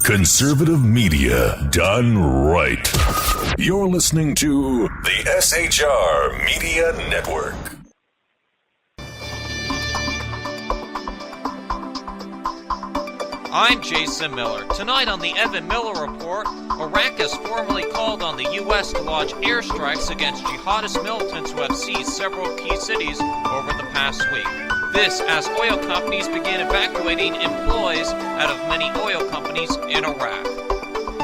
Conservative media done right. You're listening to the SHR Media Network. I'm Jason Miller. Tonight on the Evan Miller Report, Iraq has formally called on the U.S. to launch airstrikes against jihadist militants who have seized several key cities over the past week. This as oil companies begin evacuating employees out of many oil companies in Iraq.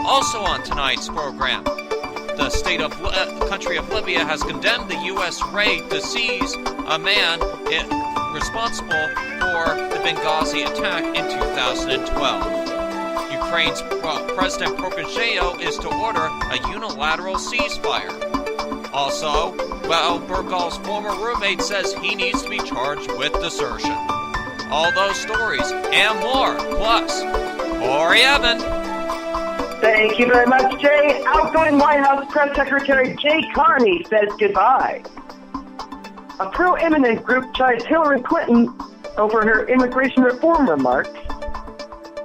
Also on tonight's program, the country of Libya has condemned the U.S. raid to seize a man responsible for the Benghazi attack in 2012. Ukraine's President Poroshenko is to order a unilateral ceasefire. Also, Berghal's former roommate says he needs to be charged with desertion. All those stories and more, plus Corey Evan. Thank you very much, Jay. Outgoing White House Press Secretary Jay Carney says goodbye. A pro-immigrant group chides Hillary Clinton over her immigration reform remarks.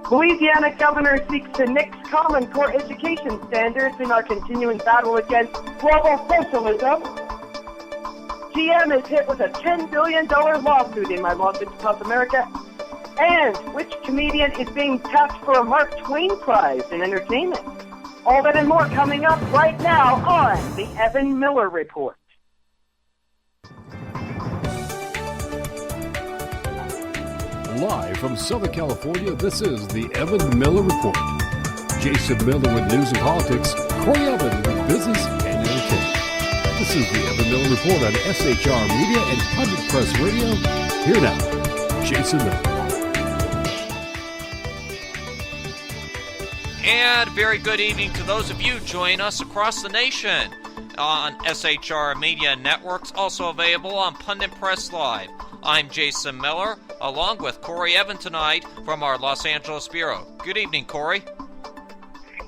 Louisiana governor seeks to nix Common Core education standards in our continuing battle against global socialism. GM is hit with a $10 billion lawsuit in my Lawsuits Across America. And which comedian is being tapped for a Mark Twain Prize in entertainment? All that and more coming up right now on the Evan Miller Report. Live from Southern California, this is the Evan Miller Report. Jason Miller with news and politics, Corey Evan with business and entertainment. This is the Evan Miller Report on SHR Media and Public Press Radio. Here now, Jason Miller. And very good evening to those of you joining us across the nation on SHR Media Networks, also available on Pundit Press Live. I'm Jason Miller, along with Corey Evan tonight from our Los Angeles Bureau. Good evening, Corey.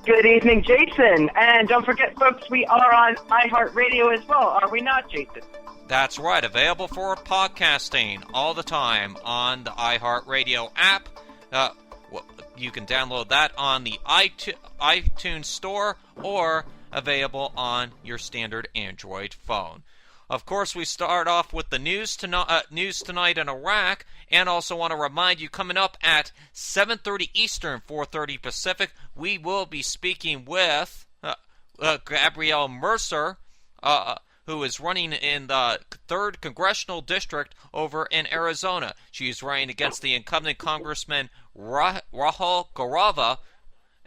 Good evening, Jason. And don't forget, folks, we are on iHeartRadio as well, are we not, Jason? That's right, available for podcasting all the time on the iHeartRadio app. You can download that on the iTunes Store or available on your standard Android phone. Of course, we start off with the news tonight in Iraq, and also want to remind you, coming up at 7:30 Eastern, 4:30 Pacific, we will be speaking with Gabrielle Mercer, who is running in the 3rd Congressional District over in Arizona. She's running against the incumbent Congressman Rahul Garava,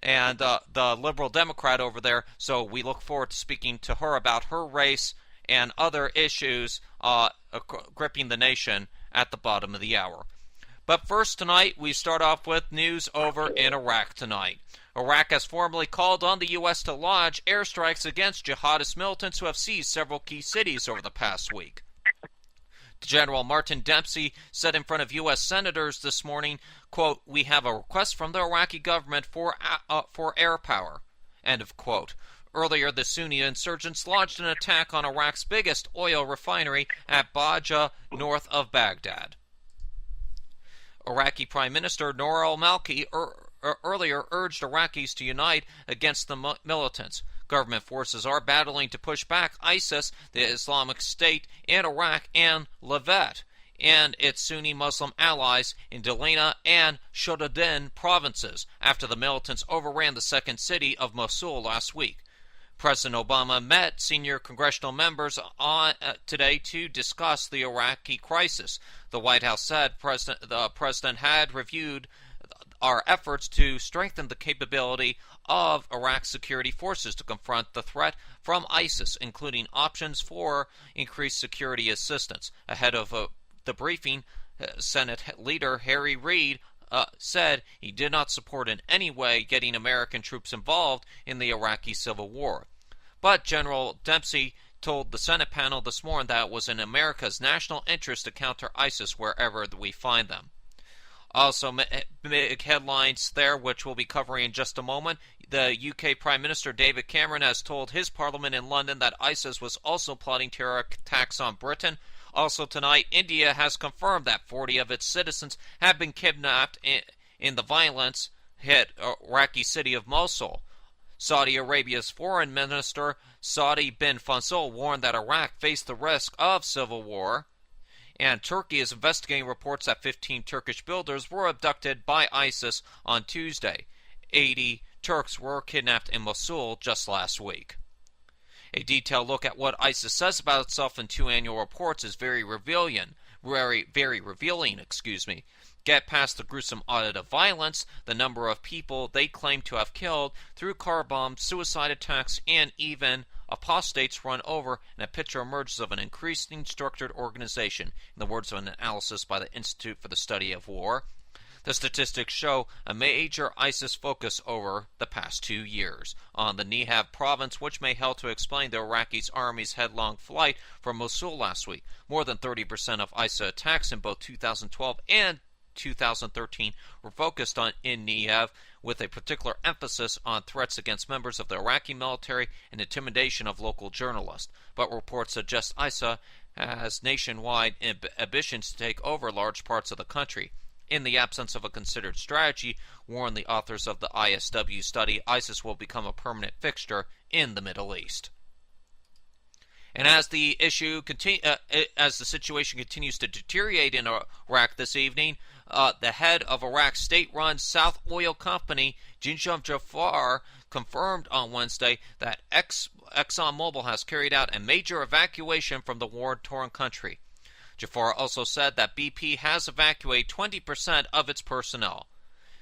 and the Liberal Democrat over there. So we look forward to speaking to her about her race and other issues gripping the nation at the bottom of the hour. But first tonight, we start off with news over in Iraq tonight. Iraq has formally called on the U.S. to launch airstrikes against jihadist militants who have seized several key cities over the past week. General Martin Dempsey said in front of U.S. senators this morning, quote, "We have a request from the Iraqi government for air power," end of quote. Earlier, the Sunni insurgents launched an attack on Iraq's biggest oil refinery at Baja, north of Baghdad. Iraqi Prime Minister Noor al-Maliki earlier urged Iraqis to unite against the militants. Government forces are battling to push back ISIS, the Islamic State, in Iraq and Levant, and its Sunni Muslim allies in Delina and Shodadin provinces after the militants overran the second city of Mosul last week. President Obama met senior congressional members today to discuss the Iraqi crisis. The White House said the president had reviewed our efforts to strengthen the capability of Iraq's security forces to confront the threat from ISIS, including options for increased security assistance. Ahead of the briefing, Senate leader Harry Reid said he did not support in any way getting American troops involved in the Iraqi civil war. But General Dempsey told the Senate panel this morning that it was in America's national interest to counter ISIS wherever we find them. Also, big headlines there, which we'll be covering in just a moment. The UK Prime Minister David Cameron has told his parliament in London that ISIS was also plotting terror attacks on Britain. Also tonight, India has confirmed that 40 of its citizens have been kidnapped in the violence hit Iraqi city of Mosul. Saudi Arabia's foreign minister, Saudi bin Faisal, warned that Iraq faced the risk of civil war. And Turkey is investigating reports that 15 Turkish builders were abducted by ISIS on Tuesday. 80 Turks were kidnapped in Mosul just last week. A detailed look at what ISIS says about itself in 2 annual reports is very revealing. Get past the gruesome audit of violence, the number of people they claim to have killed through car bombs, suicide attacks, and even apostates run over, and a picture emerges of an increasingly structured organization, in the words of an analysis by the Institute for the Study of War. The statistics show a major ISIS focus over the past 2 years on the Nihab province, which may help to explain the Iraqi army's headlong flight from Mosul last week. More than 30% of ISIS attacks in both 2012 and 2013 were focused on in Nihab, with a particular emphasis on threats against members of the Iraqi military and intimidation of local journalists. But reports suggest ISIS has nationwide ambitions to take over large parts of the country. In the absence of a considered strategy, warn the authors of the ISW study, ISIS will become a permanent fixture in the Middle East. And as the situation continues to deteriorate in Iraq this evening, the head of Iraq's state-run South Oil Company, Jinjam Jafar, confirmed on Wednesday that ExxonMobil has carried out a major evacuation from the war-torn country. Jafar also said that BP has evacuated 20% of its personnel,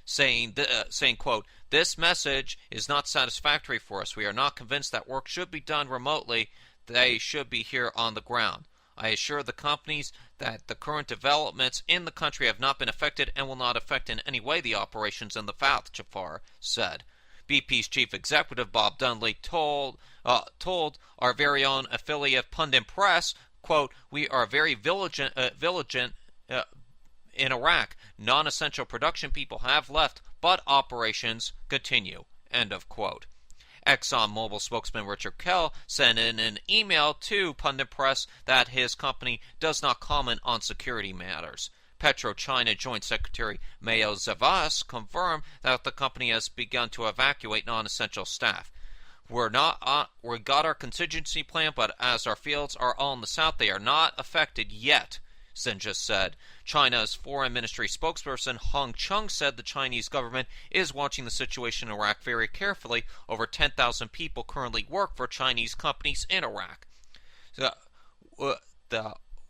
saying, quote, "This message is not satisfactory for us. We are not convinced that work should be done remotely. They should be here on the ground. I assure the companies that the current developments in the country have not been affected and will not affect in any way the operations in the south," Jafar said. BP's chief executive, Bob Dunley, told our very own affiliate Pundit Press, quote, "We are very vigilant in Iraq. Non-essential production people have left, but operations continue," end of quote. ExxonMobil spokesman Richard Kell sent in an email to Pundit Press that his company does not comment on security matters. PetroChina Joint Secretary Mayo Zavas confirmed that the company has begun to evacuate non-essential staff. We got our contingency plan, but as our fields are all in the south, they are not affected yet, Sinja said. China's Foreign Ministry spokesperson Hong Chung said the Chinese government is watching the situation in Iraq very carefully. Over 10,000 people currently work for Chinese companies in Iraq.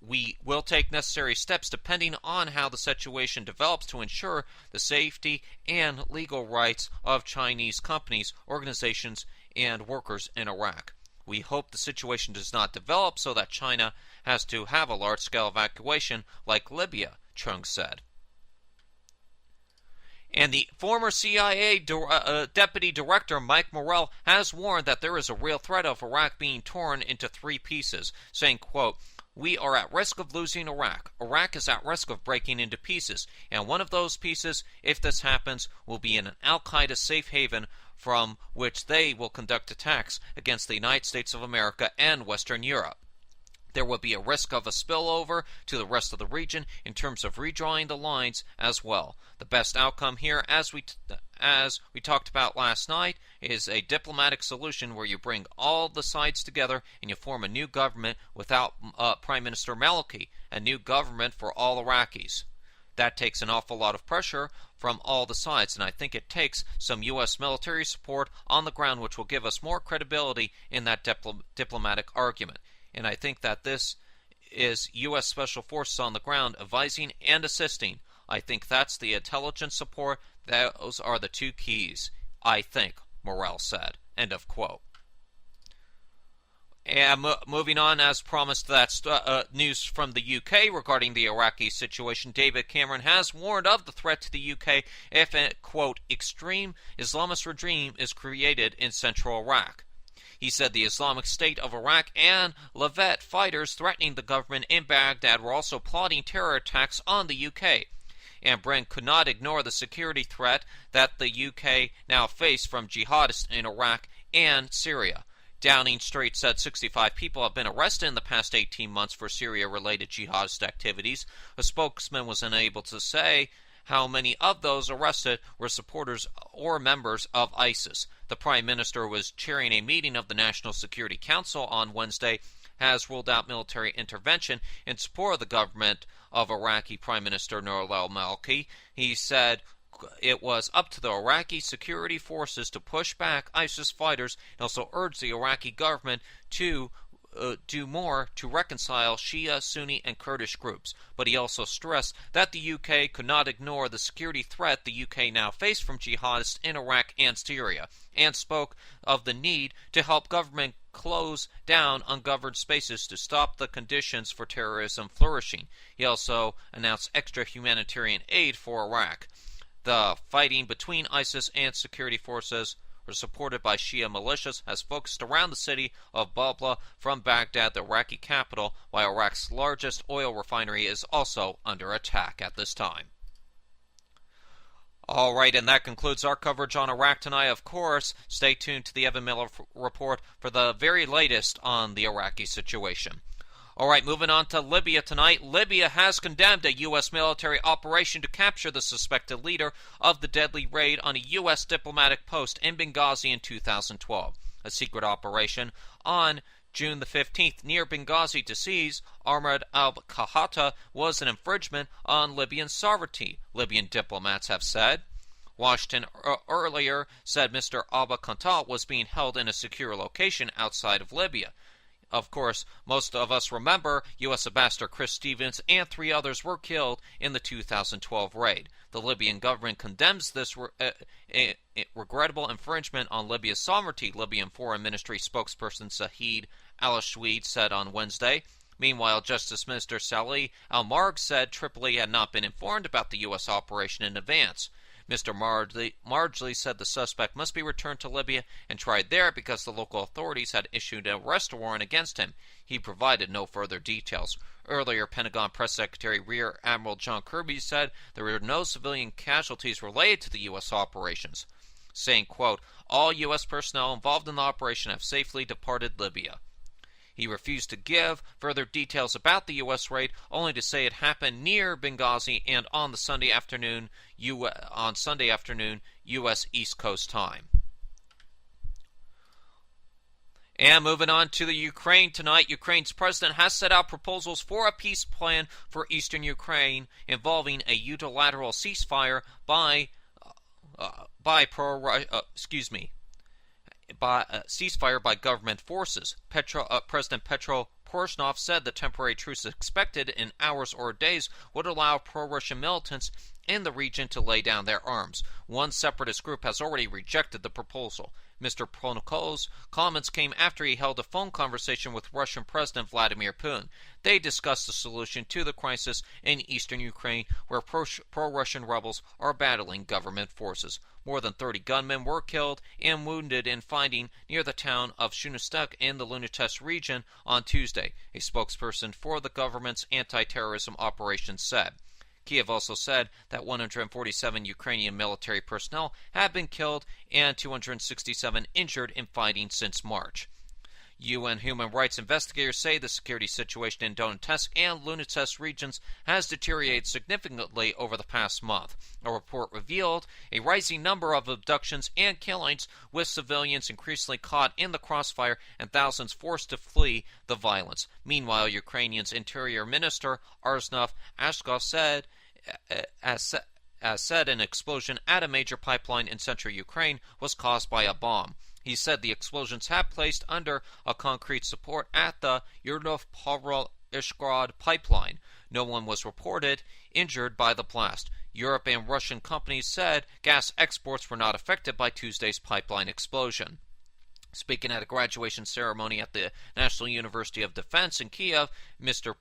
We will take necessary steps depending on how the situation develops to ensure the safety and legal rights of Chinese companies, organizations, and workers in Iraq. We hope the situation does not develop so that China has to have a large-scale evacuation like Libya, Chung said. And the former CIA Deputy Director Mike Morrell has warned that there is a real threat of Iraq being torn into 3 pieces, saying, quote, "We are at risk of losing Iraq. Iraq is at risk of breaking into pieces, and one of those pieces, if this happens, will be in an al-Qaeda safe haven from which they will conduct attacks against the United States of America and Western Europe. There will be a risk of a spillover to the rest of the region in terms of redrawing the lines as well. The best outcome here, as we talked about last night, is a diplomatic solution where you bring all the sides together and you form a new government without Prime Minister Maliki, a new government for all Iraqis. That takes an awful lot of pressure from all the sides, and I think it takes some U.S. military support on the ground which will give us more credibility in that diplomatic argument. And I think that this is U.S. Special Forces on the ground advising and assisting. I think that's the intelligence support. Those are the 2 keys, I think, Morrell said. End of quote. And moving on, as promised, that's news from the UK regarding the Iraqi situation. David Cameron has warned of the threat to the UK if a, quote, extreme Islamist regime is created in central Iraq. He said the Islamic State of Iraq and Levant fighters threatening the government in Baghdad were also plotting terror attacks on the UK. And Britain could not ignore the security threat that the UK now face from jihadists in Iraq and Syria. Downing Street said 65 people have been arrested in the past 18 months for Syria-related jihadist activities. A spokesman was unable to say how many of those arrested were supporters or members of ISIS. The Prime Minister was chairing a meeting of the National Security Council on Wednesday, has ruled out military intervention in support of the government of Iraqi Prime Minister Noor al-Maliki. He said it was up to the Iraqi security forces to push back ISIS fighters, and also urged the Iraqi government to do more to reconcile Shia, Sunni, and Kurdish groups. But he also stressed that the UK could not ignore the security threat the UK now faced from jihadists in Iraq and Syria, and spoke of the need to help government close down ungoverned spaces to stop the conditions for terrorism flourishing. He also announced extra humanitarian aid for Iraq. The fighting between ISIS and security forces, supported by Shia militias, has focused around the city of Babla from Baghdad, the Iraqi capital, while Iraq's largest oil refinery is also under attack at this time. All right, and that concludes our coverage on Iraq tonight. Of course, stay tuned to the Evan Miller Report for the very latest on the Iraqi situation. All right, moving on to Libya tonight. Libya has condemned a U.S. military operation to capture the suspected leader of the deadly raid on a U.S. diplomatic post in Benghazi in 2012. A secret operation on June the 15th near Benghazi to seize Ahmed al-Kahata was an infringement on Libyan sovereignty, Libyan diplomats have said. Washington earlier said Mr. Al-Kahata was being held in a secure location outside of Libya. Of course, most of us remember U.S. Ambassador Chris Stevens and 3 others were killed in the 2012 raid. The Libyan government condemns this regrettable infringement on Libya's sovereignty, Libyan Foreign Ministry spokesperson Saeed Al-Shweed said on Wednesday. Meanwhile, Justice Minister Salih Al-Marg said Tripoli had not been informed about the U.S. operation in advance. Mr. Margley said the suspect must be returned to Libya and tried there because the local authorities had issued an arrest warrant against him. He provided no further details. Earlier, Pentagon Press Secretary Rear Admiral John Kirby said there were no civilian casualties related to the U.S. operations, saying, quote, "All U.S. personnel involved in the operation have safely departed Libya." He refused to give further details about the U.S. raid, only to say it happened near Benghazi and on Sunday afternoon, U.S. East Coast time. And moving on to the Ukraine tonight, Ukraine's president has set out proposals for a peace plan for eastern Ukraine involving a unilateral ceasefire by government forces. President Petro Poroshenov said the temporary truce expected in hours or days would allow pro-Russian militants in the region to lay down their arms. One separatist group has already rejected the proposal. Mr. Pronokov's comments came after he held a phone conversation with Russian President Vladimir Putin. They discussed the solution to the crisis in eastern Ukraine, where pro-Russian rebels are battling government forces. More than 30 gunmen were killed and wounded in fighting near the town of Shunustek in the Luhansk region on Tuesday, a spokesperson for the government's anti-terrorism operation said. Kiev also said that 147 Ukrainian military personnel have been killed and 267 injured in fighting since March. UN human rights investigators say the security situation in Donetsk and Luhansk regions has deteriorated significantly over the past month. A report revealed a rising number of abductions and killings, with civilians increasingly caught in the crossfire and thousands forced to flee the violence. Meanwhile, Ukrainian's Interior Minister Arsnov Ashkov said an explosion at a major pipeline in central Ukraine was caused by a bomb. He said the explosions have placed under a concrete support at the Yernov-Pavlo-Ishgrad pipeline. No one was reported injured by the blast. Europe and Russian companies said gas exports were not affected by Tuesday's pipeline explosion. Speaking at a graduation ceremony at the National University of Defense in Kiev, Mr.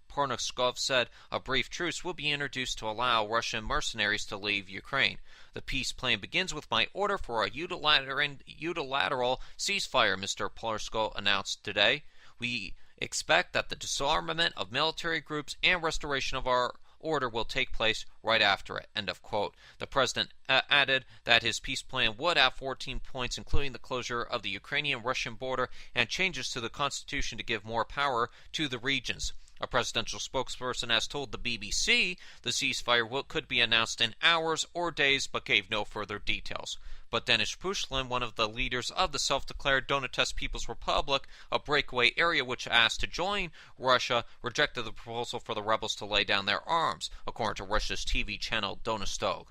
Pornoskov said a brief truce will be introduced to allow Russian mercenaries to leave Ukraine. The peace plan begins with my order for a unilateral ceasefire, Mr. Pornoskov announced today. We expect that the disarmament of military groups and restoration of our order will take place right after it. End of quote. The president added that his peace plan would have 14 points, including the closure of the Ukrainian-Russian border and changes to the constitution to give more power to the regions. A presidential spokesperson has told the BBC the ceasefire could be announced in hours or days, but gave no further details. But Denis Pushkin, one of the leaders of the self-declared Donetsk People's Republic, a breakaway area which asked to join Russia, rejected the proposal for the rebels to lay down their arms, according to Russia's TV channel Donestog.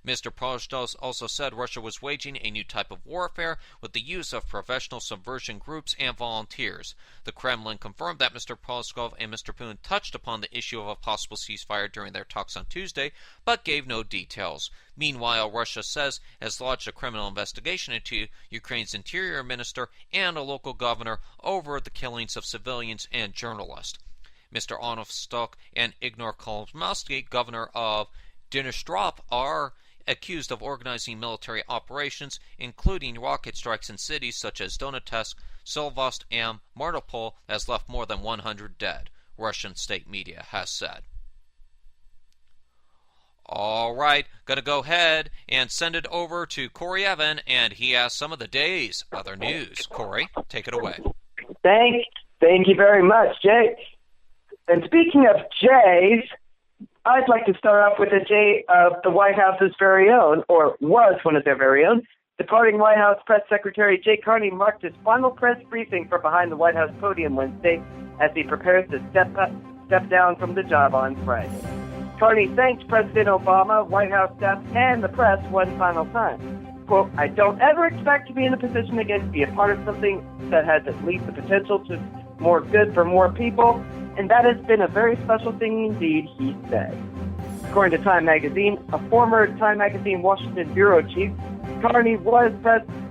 Mr. Pozhdov also said Russia was waging a new type of warfare with the use of professional subversion groups and volunteers. The Kremlin confirmed that Mr. Pozhdov and Mr. Putin touched upon the issue of a possible ceasefire during their talks on Tuesday, but gave no details. Meanwhile, Russia says it has lodged a criminal investigation into Ukraine's interior minister and a local governor over the killings of civilians and journalists. Mr. Onostok and Igor Kolmosky, governor of Dnistrop, are accused of organizing military operations, including rocket strikes in cities such as Donetsk, Silvost, and Mariupol, has left more than 100 dead, Russian state media has said. All right, gonna go ahead and send it over to Corey Evan, and he has some of the day's other news. Corey, take it away. Thank you very much, Jay. And speaking of Jays, I'd like to start off with a Jay of the White House's very own, or was one of their very own. Departing White House Press Secretary Jay Carney marked his final press briefing for behind the White House podium Wednesday as he prepares to step down from the job on Friday. Carney thanked President Obama, White House staff, and the press one final time. Quote, "I don't ever expect to be in a position again to be a part of something that has at least the potential to more good for more people, and that has been a very special thing indeed," he said. According to Time Magazine, a former Time Magazine Washington bureau chief, Carney was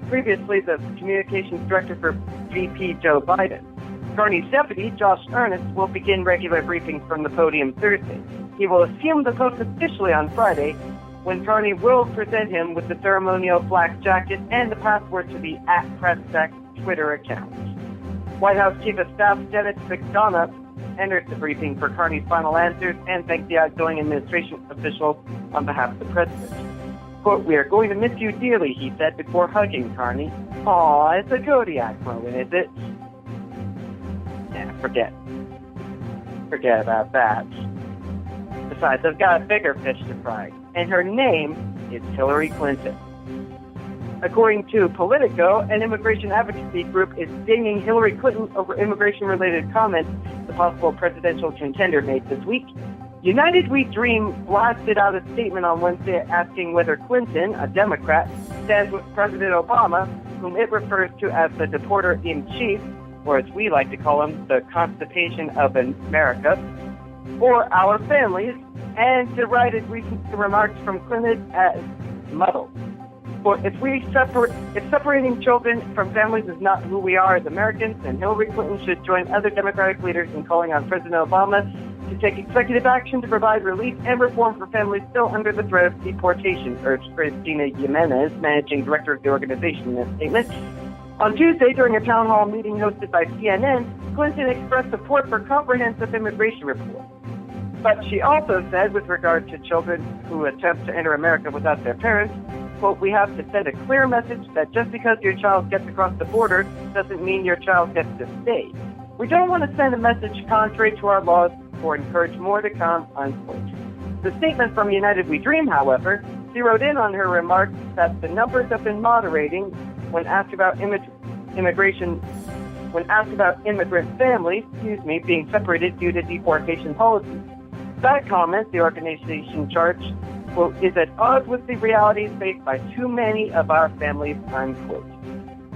previously the communications director for VP Joe Biden. Carney's deputy, Josh Earnest, will begin regular briefings from the podium Thursday. He will assume the post officially on Friday, when Carney will present him with the ceremonial black jacket and the password to the @PressSec Twitter account. White House Chief of Staff Dennis McDonough entered the briefing for Carney's final answers and thanked the outgoing administration officials on behalf of the president. Quote, "We are going to miss you dearly," he said before hugging Carney. Aw, it's a Kodiak moment, is it? Yeah, forget about that. Besides, I've got a bigger fish to fry, and her name is Hillary Clinton. According to Politico, an immigration advocacy group is dinging Hillary Clinton over immigration-related comments the possible presidential contender made this week. United We Dream blasted out a statement on Wednesday asking whether Clinton, a Democrat, stands with President Obama, whom it refers to as the deporter-in-chief, or as we like to call him, the Constipation of America, or our families, and derided recent remarks from Clinton as muddled. But if separating children from families is not who we are as Americans, then Hillary Clinton should join other Democratic leaders in calling on President Obama to take executive action to provide relief and reform for families still under the threat of deportation, urged Cristina Jimenez, managing director of the organization, in a statement. On Tuesday, during a town hall meeting hosted by CNN, Clinton expressed support for comprehensive immigration reform. But she also said, with regard to children who attempt to enter America without their parents, quote, "We have to send a clear message that just because your child gets across the border doesn't mean your child gets to stay. We don't want to send a message contrary to our laws or encourage more to come," unquote. The statement from United We Dream, however, zeroed in on her remarks that the numbers have been moderating when asked about immigrant families, being separated due to deportation policies. That comment, the organization charged, quote, "is at odds with the realities faced by too many of our families," unquote.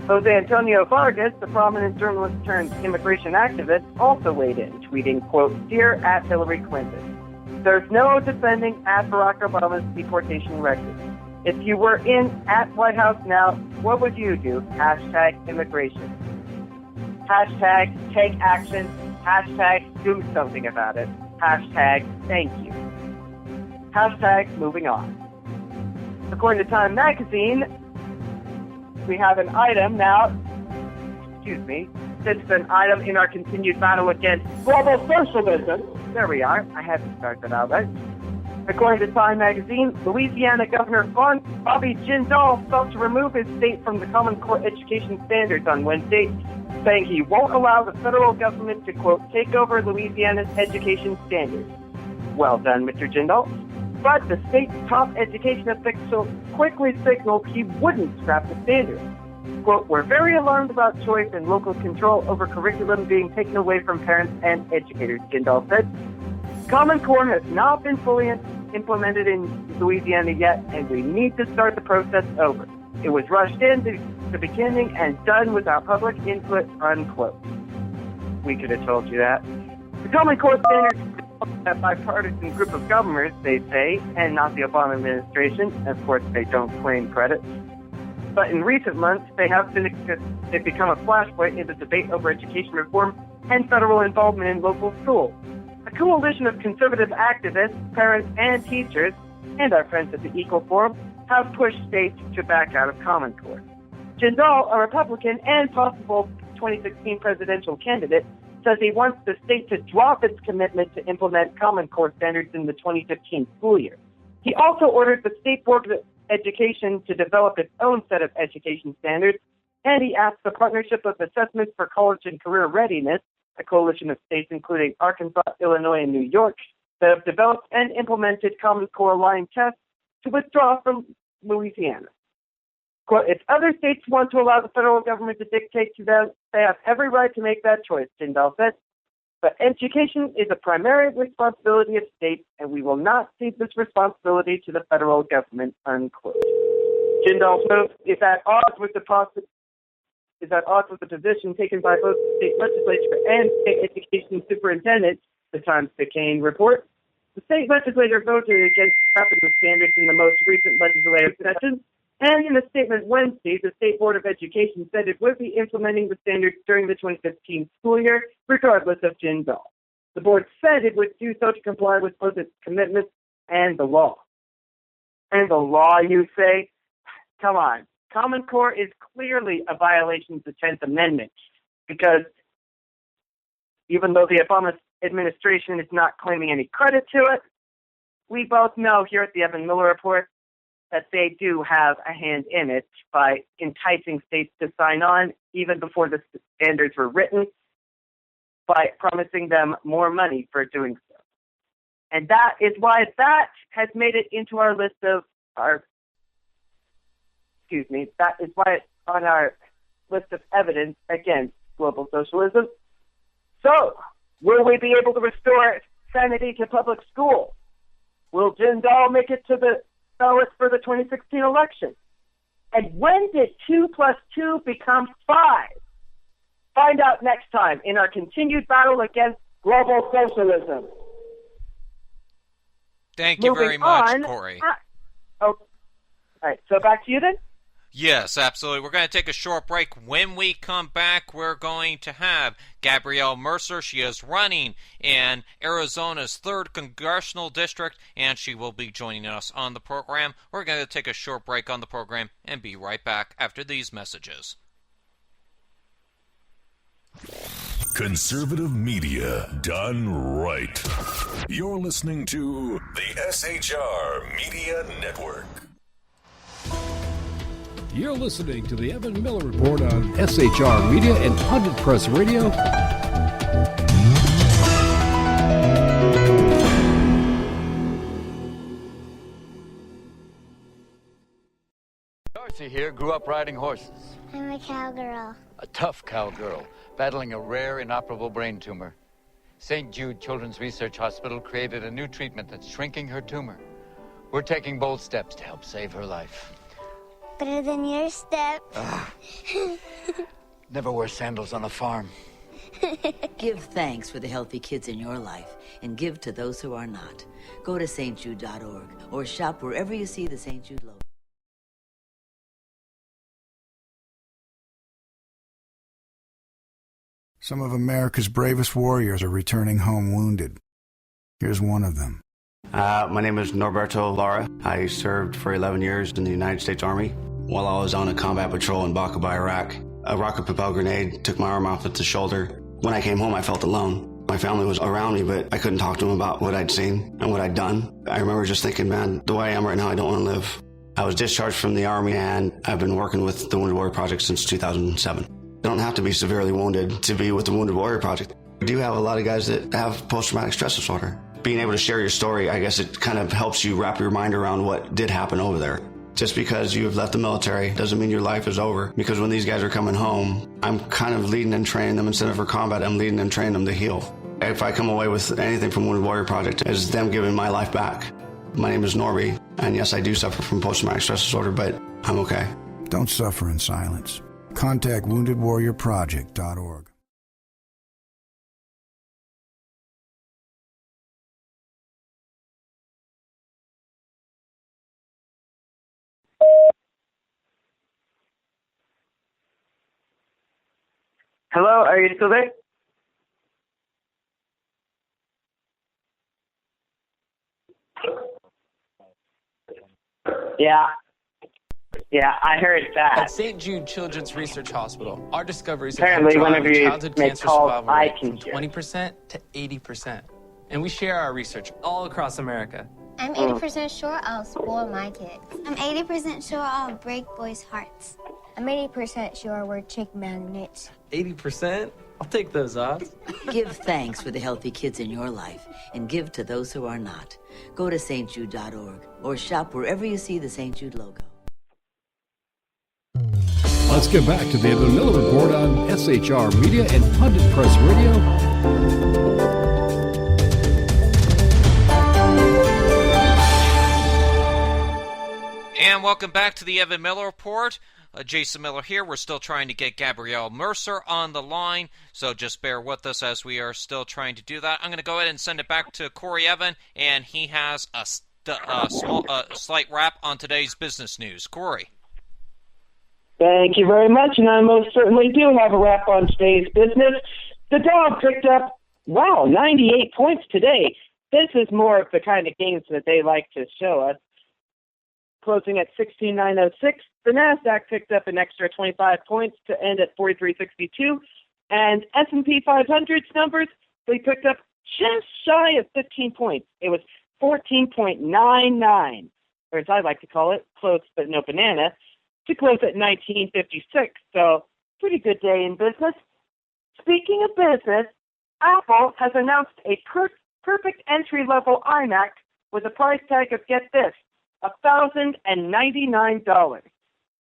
Jose Antonio Vargas, the prominent journalist turned immigration activist, also weighed in, tweeting, quote, "Dear at Hillary Clinton, there's no defending at Barack Obama's deportation record. If you were in at White House now, what would you do? Hashtag immigration. Hashtag take action. Hashtag do something about it. Hashtag thank you. Hashtag moving on." According to Time Magazine, we have an item now, this is an item in our continued battle against global socialism. There we are. I had to start that out right. According to Time Magazine, Louisiana Governor Bobby Jindal sought to remove his state from the Common Core education standards on Wednesday, saying he won't allow the federal government to, quote, take over Louisiana's education standards. Well done, Mr. Jindal. But the state's top education official quickly signaled he wouldn't scrap the standards. Quote, we're very alarmed about choice and local control over curriculum being taken away from parents and educators, Jindal said. Common Core has not been fully implemented in Louisiana yet, and we need to start the process over. It was rushed in the beginning and done without public input, unquote. We could have told you that. The Common Core standards a bipartisan group of governors, they say, and not the Obama administration. Of course, they don't claim credit. But in recent months, they've become a flashpoint in the debate over education reform and federal involvement in local schools. A coalition of conservative activists, parents, and teachers, and our friends at the Equal Forum, have pushed states to back out of Common Core. Jindal, a Republican and possible 2016 presidential candidate, says he wants the state to drop its commitment to implement Common Core standards in the 2015 school year. He also ordered the State Board of Education to develop its own set of education standards, and he asked the Partnership of Assessments for College and Career Readiness, a coalition of states including Arkansas, Illinois, and New York, that have developed and implemented Common Core line tests, to withdraw from Louisiana. Quote, if other states want to allow the federal government to dictate to them, they have every right to make that choice, Jindal said. But education is a primary responsibility of states, and we will not cede this responsibility to the federal government, unquote. Jindal's move is at odds with the position taken by both the state legislature and state education superintendent, the Times-Picayune report. The state legislature voted against scrapping the standards in the most recent legislative session, and in a statement Wednesday, the State Board of Education said it would be implementing the standards during the 2015 school year, regardless of Jindal. The board said it would do so to comply with both its commitments and the law. And the law, you say? Come on. Common Core is clearly a violation of the 10th Amendment, because even though the Obama administration is not claiming any credit to it, we both know here at the Evan Miller Report that they do have a hand in it by enticing states to sign on even before the standards were written, by promising them more money for doing so. And that is why that has made it into our list of that is why it's on our list of evidence against global socialism. So, will we be able to restore sanity to public school? Will Jindal make it to the ballot for the 2016 election? And when did 2 + 2 become 5? Find out next time in our continued battle against global socialism. Thank you very much, Corey. All right, so back to you then? Yes, absolutely. We're going to take a short break. When we come back, we're going to have Gabrielle Mercer. She is running in Arizona's 3rd Congressional District, and she will be joining us on the program. We're going to take a short break on the program and be right back after these messages. Conservative media done right. You're listening to the SHR Media Network. You're listening to the Evan Miller Report on SHR Media and Pundit Press Radio. Darcy here grew up riding horses. I'm a cowgirl. A tough cowgirl, battling a rare inoperable brain tumor. St. Jude Children's Research Hospital created a new treatment that's shrinking her tumor. We're taking bold steps to help save her life. Better than your step. Never wear sandals on a farm. Give thanks for the healthy kids in your life and give to those who are not. Go to stjude.org or shop wherever you see the St. Jude logo. Some of America's bravest warriors are returning home wounded. Here's one of them. My name is Norberto Lara. I served for 11 years in the United States Army. While I was on a combat patrol in Baqaba, Iraq, a rocket-propelled grenade took my arm off at the shoulder. When I came home, I felt alone. My family was around me, but I couldn't talk to them about what I'd seen and what I'd done. I remember just thinking, man, the way I am right now, I don't want to live. I was discharged from the Army, and I've been working with the Wounded Warrior Project since 2007. don't have to be severely wounded to be with the Wounded Warrior Project. We do have a lot of guys that have post-traumatic stress disorder. Being able to share your story, I guess it kind of helps you wrap your mind around what did happen over there. Just because you have left the military doesn't mean your life is over. Because when these guys are coming home, I'm kind of leading and training them instead of for combat. I'm leading and training them to heal. If I come away with anything from Wounded Warrior Project, it's them giving my life back. My name is Norby, and yes, I do suffer from post-traumatic stress disorder, but I'm okay. Don't suffer in silence. Contact woundedwarriorproject.org. Hello, are you still there? Yeah, I heard that. At St. Jude Children's Research Hospital, our discoveries Apparently, have whenever helped you childhood make cancer calls, survival I rate can from hear. 20% to 80%. And we share our research all across America. I'm 80% sure I'll spoil my kids. I'm 80% sure I'll break boys' hearts. I'm 80% sure we're chick magnets. 80%? I'll take those odds. Give thanks for the healthy kids in your life and give to those who are not. Go to stjude.org or shop wherever you see the St. Jude logo. Let's get back to the Evan Miller Report on SHR Media and Pundit Press Radio. And welcome back to the Evan Miller Report. Jason Miller here. We're still trying to get Gabrielle Mercer on the line, so just bear with us as we are still trying to do that. I'm going to go ahead and send it back to Corey Evan, and he has a slight wrap on today's business news. Corey. Thank you very much, and I most certainly do have a wrap on today's business. The Dog picked up, 98 points today. This is more of the kind of games that they like to show us. Closing at 16,906, the NASDAQ picked up an extra 25 points to end at 43.62, and S&P 500's numbers, they picked up just shy of 15 points. It was 14.99, or as I like to call it, close but no banana, to close at 1956. So, pretty good day in business. Speaking of business, Apple has announced a perfect entry-level iMac with a price tag of, get this, $1,099.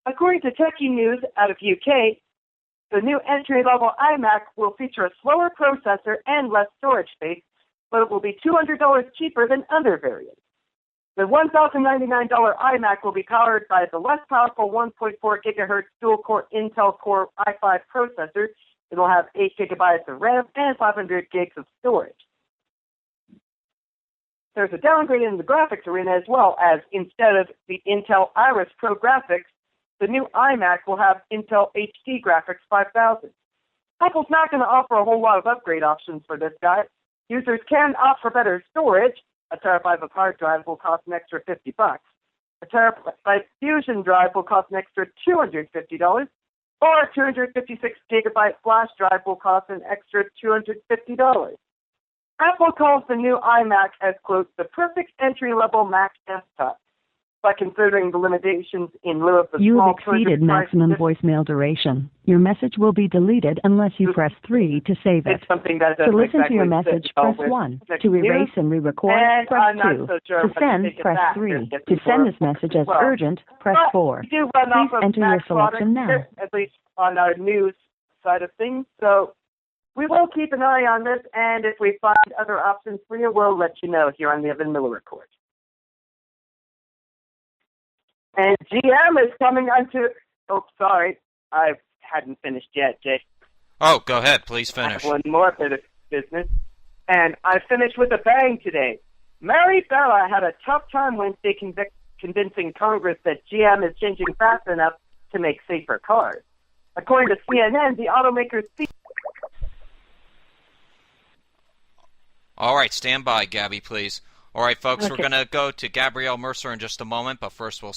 According to Techie News out of UK, the new entry-level iMac will feature a slower processor and less storage space, but it will be $200 cheaper than other variants. The $1,099 iMac will be powered by the less powerful 1.4 gigahertz dual-core Intel Core i5 processor. It will have 8 gigabytes of RAM and 500 gigs of storage. There's a downgrade in the graphics arena as well, as instead of the Intel Iris Pro graphics, the new iMac will have Intel HD Graphics 5000. Apple's not going to offer a whole lot of upgrade options for this guy. Users can opt for better storage. A terabyte of hard drive will cost an extra $50. A terabyte Fusion drive will cost an extra $250, or a 256 gigabyte flash drive will cost an extra $250. Apple calls the new iMac as, quote, the perfect entry-level Mac desktop. By considering the limitations in lieu of the You small have exceeded maximum voicemail duration. Your message will be deleted unless you press 3 to save it. It's something that To doesn't listen to your exactly message, sit well press with 1. Techie To erase News. and re-record, And press I'm not 2. so sure To if I can send, take it press back 3. and get To before send this it message as as well. urgent, press But 4. we do run off Please of enter your Mac products selection now. here, at least on our news side of things. So we will keep an eye on this, and if we find other options for you, we'll let you know here on the Evan Miller Report. And GM is coming onto... Oh, sorry. I hadn't finished yet, Jay. Oh, go ahead. Please I finish. have one more bit of business. And I finished with a bang today. Mary Barra had a tough time Wednesday convincing Congress that GM is changing fast enough to make safer cars. According to CNN, the automaker's... All right, stand by, Gabby, please. All right, folks, Okay. we're going to go to Gabrielle Mercer in just a moment, but first we'll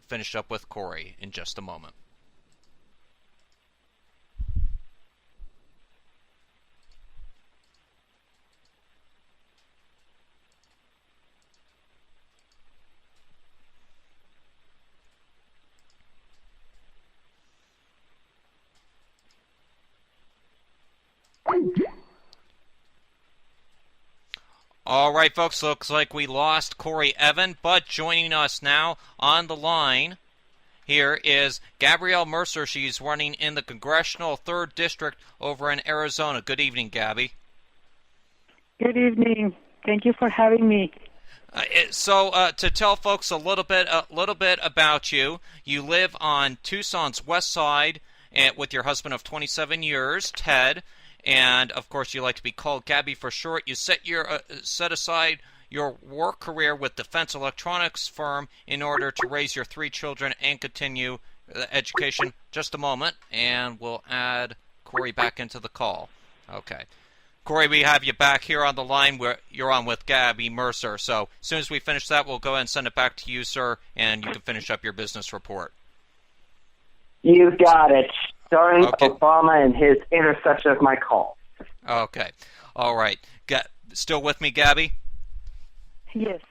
finish up with Corey in just a moment. All right, folks, looks like we lost Corey Evan, but joining us now on the line here is Gabrielle Mercer. She's running in the Congressional 3rd District over in Arizona. Good evening, Gabby. Good evening. Thank you for having me. To tell folks a little bit about you, you live on Tucson's west side with your husband of 27 years, Ted, and of course you like to be called Gabby for short. You set aside your work career with Defense Electronics firm in order to raise your 3 children and continue education. Just a moment, and we'll add Corey back into the call. Okay. Corey, we have you back here on the line where you're on with Gabby Mercer. So as soon as we finish that, we'll go ahead and send it back to you, sir, and you can finish up your business report. You got it. Starring Obama and his interception of my call. Okay. All right. Still with me, Gabby? Yes.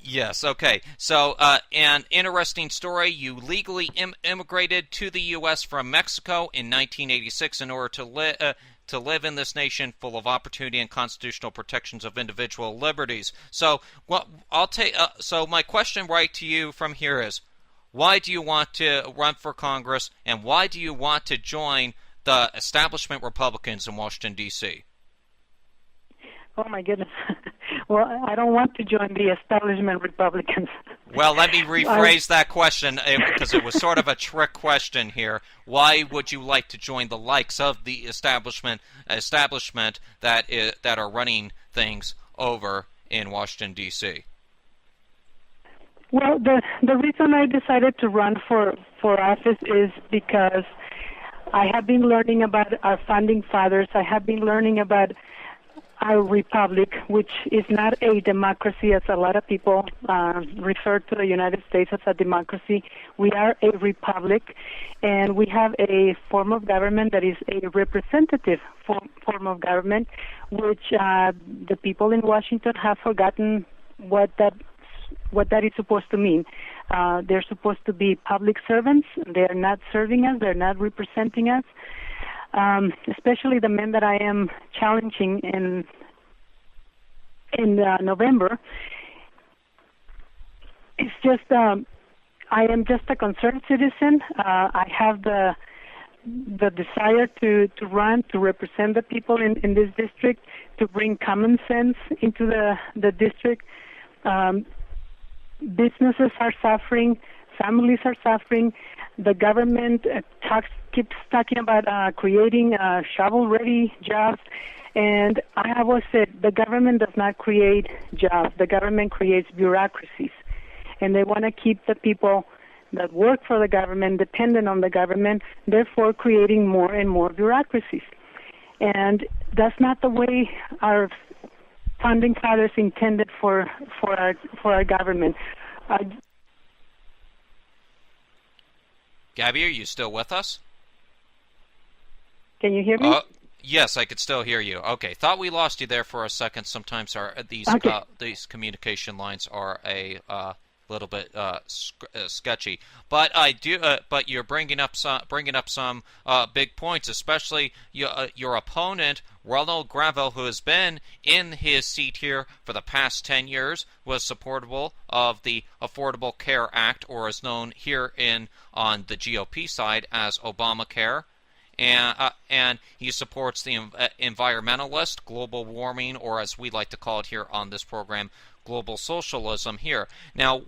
Yes, okay. So, an interesting story. You legally immigrated to the U.S. from Mexico in 1986 in order to live in this nation full of opportunity and constitutional protections of individual liberties. So, so my question right to you from here is, why do you want to run for Congress, and why do you want to join the establishment Republicans in Washington, D.C.? Oh, my goodness. Well, I don't want to join the establishment Republicans. Well, let me rephrase that question because it was sort of a trick question here. Why would you like to join the likes of the establishment that are running things over in Washington, D.C.? Well, the reason I decided to run for office is because I have been learning about our founding fathers. I have been learning about our republic, which is not a democracy as a lot of people refer to the United States as a democracy. We are a republic, and we have a form of government that is a representative form of government, which the people in Washington have forgotten what that is supposed to mean. They're supposed to be public servants. They're not serving us. They're not representing us. Especially the men that I am challenging in November. It's just I am just a concerned citizen. I have the desire to run, to represent the people in this district, to bring common sense into the district. Businesses are suffering. Families are suffering. The government keeps talking about creating shovel-ready jobs, and I have always said the government does not create jobs. The government creates bureaucracies, and they want to keep the people that work for the government dependent on the government, therefore creating more and more bureaucracies. And that's not the way our founding fathers intended for our government. Gabby, are you still with us? Can you hear me? Yes, I could still hear you. Okay, thought we lost you there for a second. Sometimes these communication lines are a little bit sketchy, but but you're bringing up some big points, especially your opponent Ronald Gravel, who has been in his seat here for the past 10 years, was supportive of the Affordable Care Act, or is known here on the GOP side as Obamacare. And he supports the environmentalist, global warming, or as we like to call it here on this program, global socialism here. Now,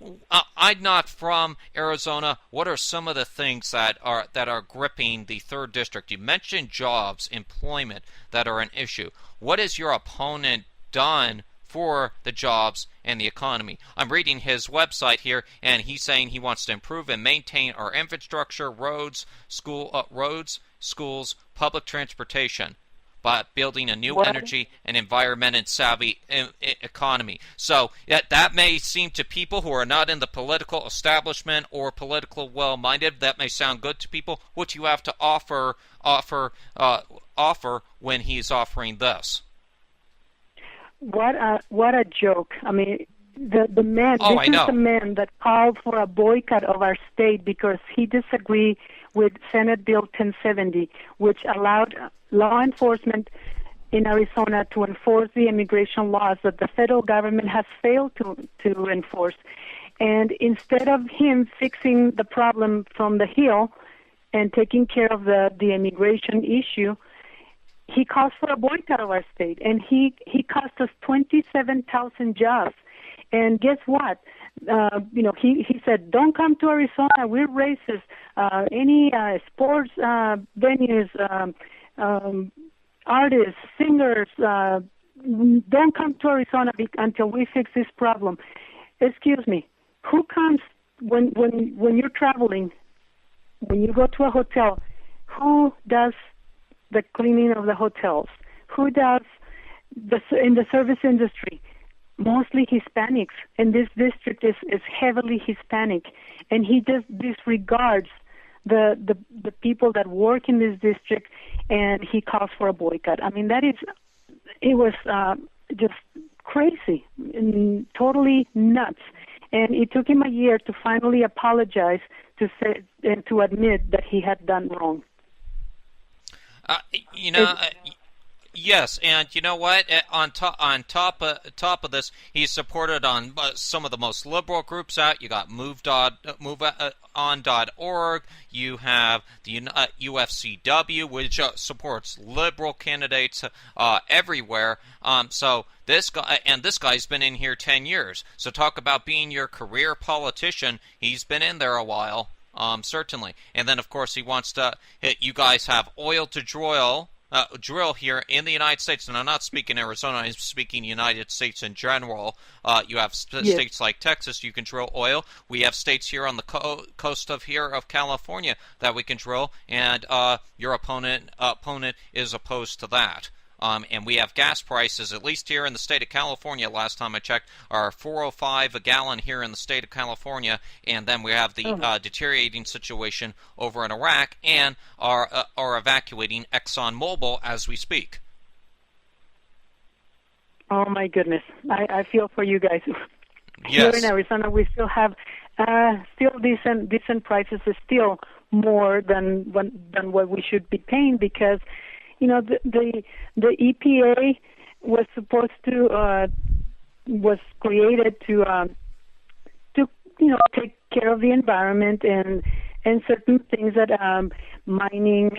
I'm not from Arizona. What are some of the things that are gripping the 3rd District? You mentioned jobs, employment that are an issue. What has your opponent done for the jobs and the economy? I'm reading his website here, and he's saying he wants to improve and maintain our infrastructure, roads, schools, public transportation, by building a new energy and environment-savvy economy. So that may seem to people who are not in the political establishment or political well-minded, that may sound good to people. What do you have to offer when he's offering this? What a joke! I mean, the man. Oh, this is the man that called for a boycott of our state because he disagreed with Senate Bill 1070, which allowed law enforcement in Arizona to enforce the immigration laws that the federal government has failed to enforce. And instead of him fixing the problem from the Hill and taking care of the immigration issue, he calls for a boycott of our state. And he cost us 27,000 jobs. And guess what? He said, don't come to Arizona. We're racist. Any sports venues, artists, singers, don't come to Arizona until we fix this problem. Excuse me. Who comes when you're traveling, when you go to a hotel, who does the cleaning of the hotels? Who does in the service industry? Mostly Hispanics, and this district is heavily Hispanic, and he just disregards the people that work in this district, and he calls for a boycott. I mean, it was just crazy and totally nuts. And it took him a year to finally apologize, to say and to admit that he had done wrong. Yes, and you know what? On top of this, he's supported on some of the most liberal groups out. You got MoveOn.org. You have the UFCW, which supports liberal candidates everywhere. So this guy's been in here 10 years. So talk about being your career politician. He's been in there a while, certainly. And then, of course, he wants to. You guys have oil to drill here in the United States, and I'm not speaking Arizona, I'm speaking United States in general. You have states like Texas, you can drill oil. We have states here on the coast of California that we can drill, and your opponent is opposed to that. And we have gas prices, at least here in the state of California, last time I checked, are $4.05 a gallon here in the state of California, and then we have the deteriorating situation over in Iraq, and are evacuating ExxonMobil as we speak. Oh my goodness, I feel for you guys. Yes. Here in Arizona, we still have still decent prices, is still more than what we should be paying, because the EPA was supposed to was created to take care of the environment and certain things that mining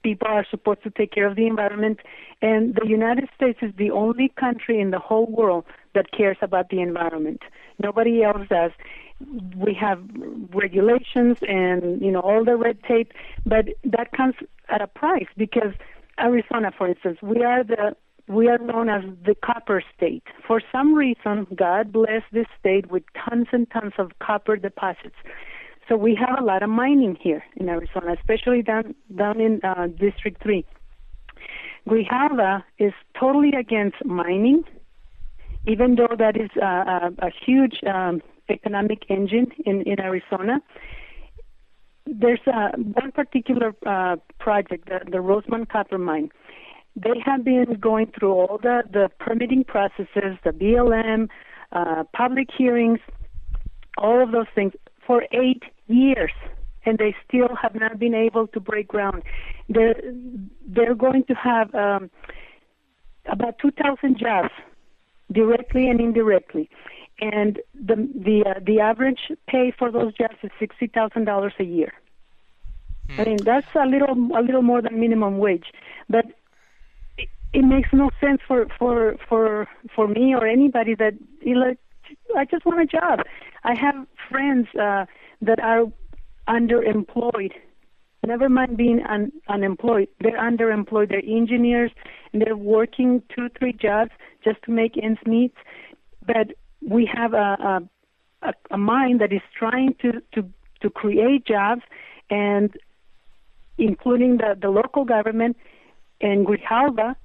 people are supposed to take care of the environment. And the United States is the only country in the whole world that cares about the environment. Nobody else does. We have regulations and all the red tape, but that comes at a price, because Arizona, for instance, we are known as the copper state. For some reason, God bless this state with tons and tons of copper deposits. So we have a lot of mining here in Arizona, especially down in District 3. Grijalva is totally against mining, even though that is a huge economic engine in Arizona. There's one particular project, the Rosemont Copper Mine. They have been going through all the permitting processes, the BLM, public hearings, all of those things for 8 years, and they still have not been able to break ground. They're going to have about 2,000 jobs, directly and indirectly, and the average pay for those jobs is $60,000 a year. I mean, that's a little more than minimum wage, but it makes no sense for me or anybody that I just want a job. I have friends that are underemployed. Never mind being unemployed. They're underemployed. They're engineers, and they're working 2-3 jobs just to make ends meet. But we have a mind that is trying to create jobs, and including the local government and Grijalva,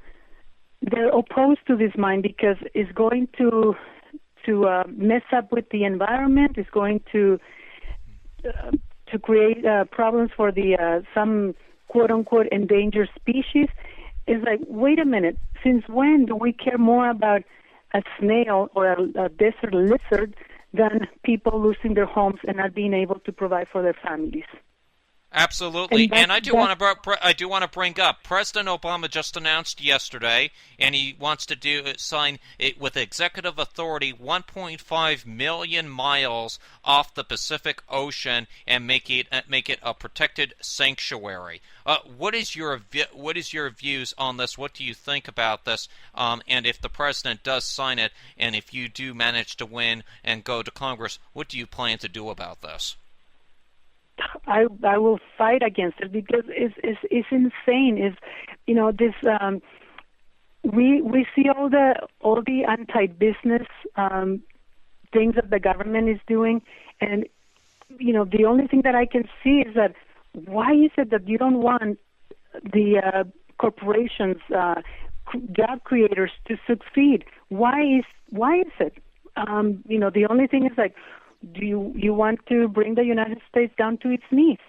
they're opposed to this mine because it's going to mess up with the environment. It's going to create problems for the some quote-unquote endangered species. It's like, wait a minute, since when do we care more about a snail or a desert lizard than people losing their homes and not being able to provide for their families? Absolutely, and I do want to bring up President Obama just announced yesterday, and he wants to sign it with executive authority 1.5 million miles off the Pacific Ocean and make it a protected sanctuary. What is your views on this? What do you think about this? And if the president does sign it, and if you do manage to win and go to Congress, what do you plan to do about this? I will fight against it because it's insane. This we see all the anti-business things that the government is doing, and the only thing that I can see is that why is it that you don't want the corporations, job creators to succeed? Why is it? The only thing is like, do you want to bring the United States down to its knees?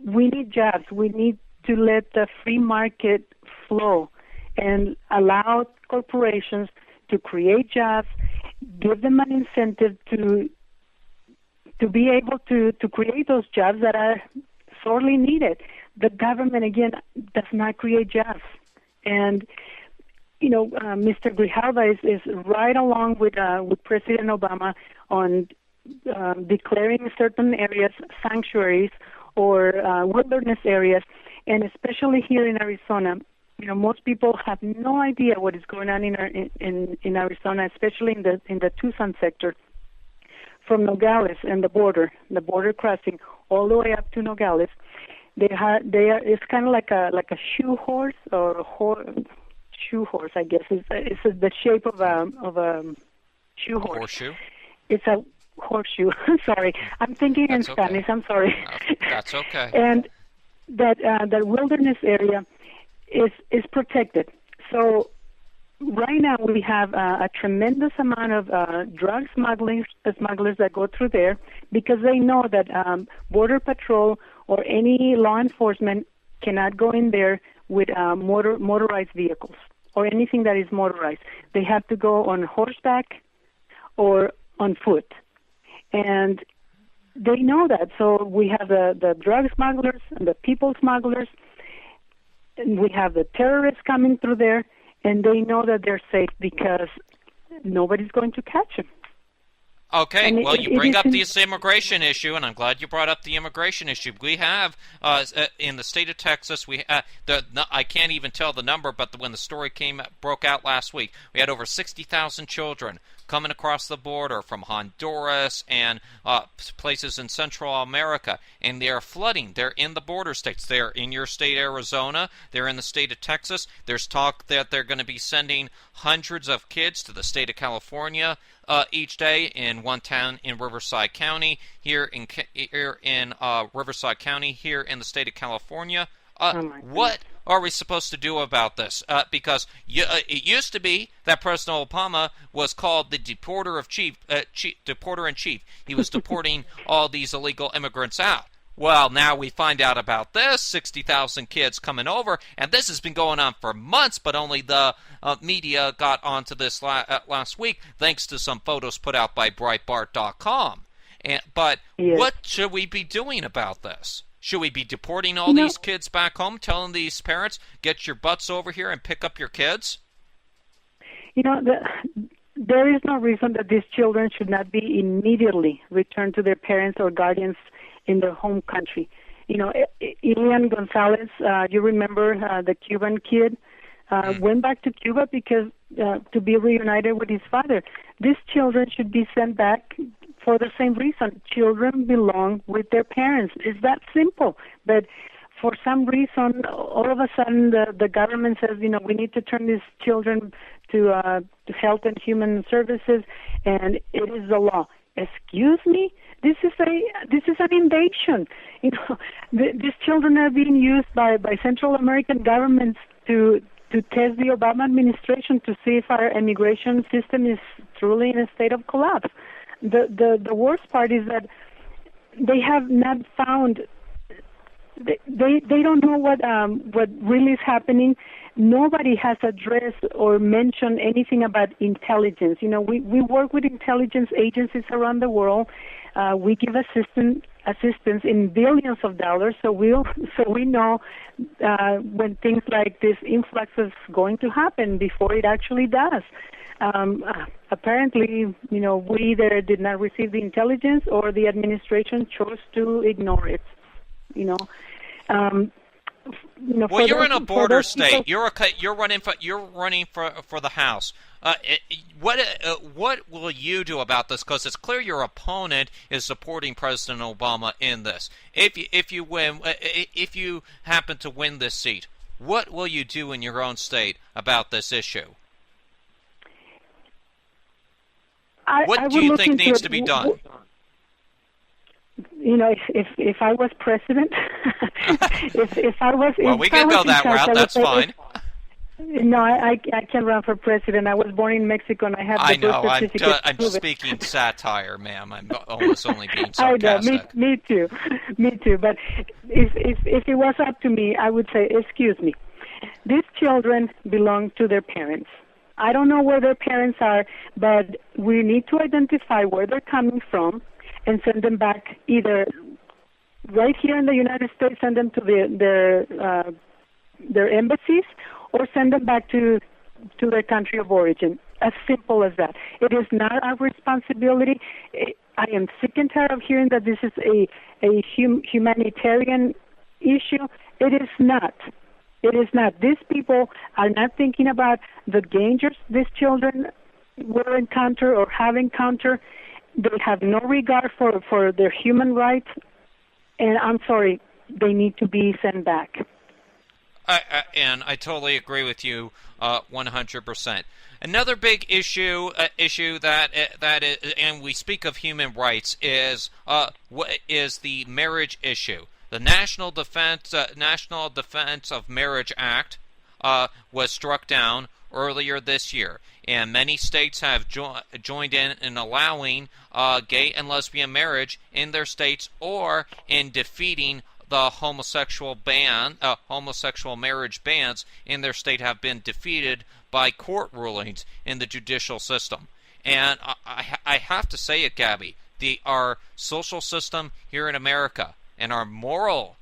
We need jobs. We need to let the free market flow and allow corporations to create jobs, give them an incentive to be able to create those jobs that are sorely needed. The government, again, does not create jobs. And Mr. Grijalva is right along with President Obama on declaring certain areas sanctuaries or wilderness areas, and especially here in Arizona. Most people have no idea what is going on in Arizona, especially in the Tucson sector, from Nogales and the border crossing all the way up to Nogales. It's kind of like a shoe horse or shoe horse, I guess. It's the shape of a shoe horse. Horseshoe? It's a horseshoe. Sorry, I'm thinking in Spanish. I'm sorry. That's okay. And that wilderness area is protected. So right now we have a tremendous amount of drug smugglers that go through there because they know that Border Patrol or any law enforcement cannot go in there with motorized vehicles or anything that is motorized. They have to go on horseback or on foot. And they know that. So we have the drug smugglers and the people smugglers, and we have the terrorists coming through there, and they know that they're safe because nobody's going to catch them. Okay, And well, you bring up this immigration issue, and I'm glad you brought up the immigration issue. We have, in the state of Texas, I can't even tell the number, but when the story broke out last week, we had over 60,000 children coming across the border from Honduras and places in Central America, and they are flooding. They're in the border states. They're in your state, Arizona. They're in the state of Texas. There's talk that they're going to be sending hundreds of kids to the state of California each day in one town in Riverside County, here in Riverside County, here in the state of California. What are we supposed to do about this? Because it used to be that President Obama was called the deporter in chief. He was deporting all these illegal immigrants out. Well, now we find out about this, 60,000 kids coming over, and this has been going on for months, but only the media got onto this last week, thanks to some photos put out by Breitbart.com. But what should we be doing about this? Should we be deporting all these kids back home, telling these parents, get your butts over here and pick up your kids? There is no reason that these children should not be immediately returned to their parents or guardians in their home country. Elian Gonzalez, you remember the Cuban kid, went back to Cuba because to be reunited with his father. These children should be sent back for the same reason. Children belong with their parents. It's that simple. But for some reason, all of a sudden, the government says, we need to turn these children to Health and Human Services, and it is the law. Excuse me? This is an invasion. These children are being used by Central American governments to test the Obama administration to see if our immigration system is truly in a state of collapse. The worst part is that they have not found. They don't know what really is happening. Nobody has addressed or mentioned anything about intelligence. We work with intelligence agencies around the world. We give assistance assistance in billions of dollars, so we know when things like this influx is going to happen before it actually does. Apparently, we either did not receive the intelligence or the administration chose to ignore it. Well, you're in a border state. You're running for the House. What will you do about this? Because it's clear your opponent is supporting President Obama in this. If you happen to win this seat, what will you do in your own state about this issue? What do you think needs to be done? If I was president, if I was, well, we can go that route. That's fine. No, I can't run for president. I was born in Mexico, and I have the birth certificate. I'm speaking satire, ma'am. I'm almost only being sarcastic. I know, me too. But if it was up to me, I would say, excuse me, these children belong to their parents. I don't know where their parents are, but we need to identify where they're coming from and send them back either right here in the United States, send them to their embassies, or send them back to their country of origin. As simple as that. It is not our responsibility. I am sick and tired of hearing that this is a humanitarian issue. It is not. It is not. These people are not thinking about the dangers these children will encounter or have encountered. They have no regard for their human rights, and I'm sorry, they need to be sent back. And I totally agree with you 100%. Another big issue that is, and we speak of human rights, is the marriage issue. The National Defense of Marriage Act was struck down earlier this year, and many states have joined in allowing gay and lesbian marriage in their states, or in defeating the homosexual marriage bans in their state have been defeated by court rulings in the judicial system. And I have to say it, Gabby, our social system here in America and our moral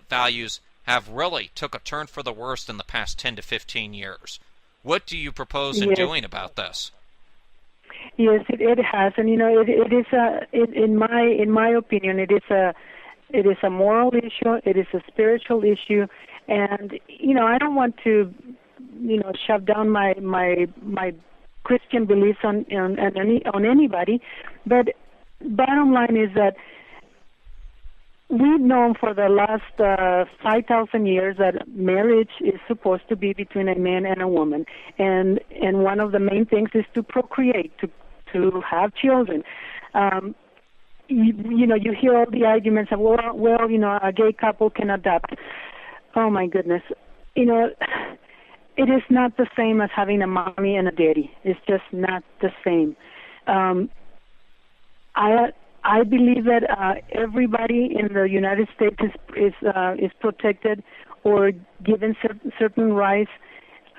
values have really took a turn for the worst in the past 10 to 15 years. What do you propose in doing about this? Yes, it has, and it is in my opinion, it is a moral issue. It is a spiritual issue, and I don't want to shove down my Christian beliefs on anybody, but bottom line is that we've known for the last 5,000 years that marriage is supposed to be between a man and a woman, and one of the main things is to procreate, to have children. You hear all the arguments of a gay couple can adopt. Oh my goodness, it is not the same as having a mommy and a daddy. It's just not the same. I believe that everybody in the United States is protected or given certain rights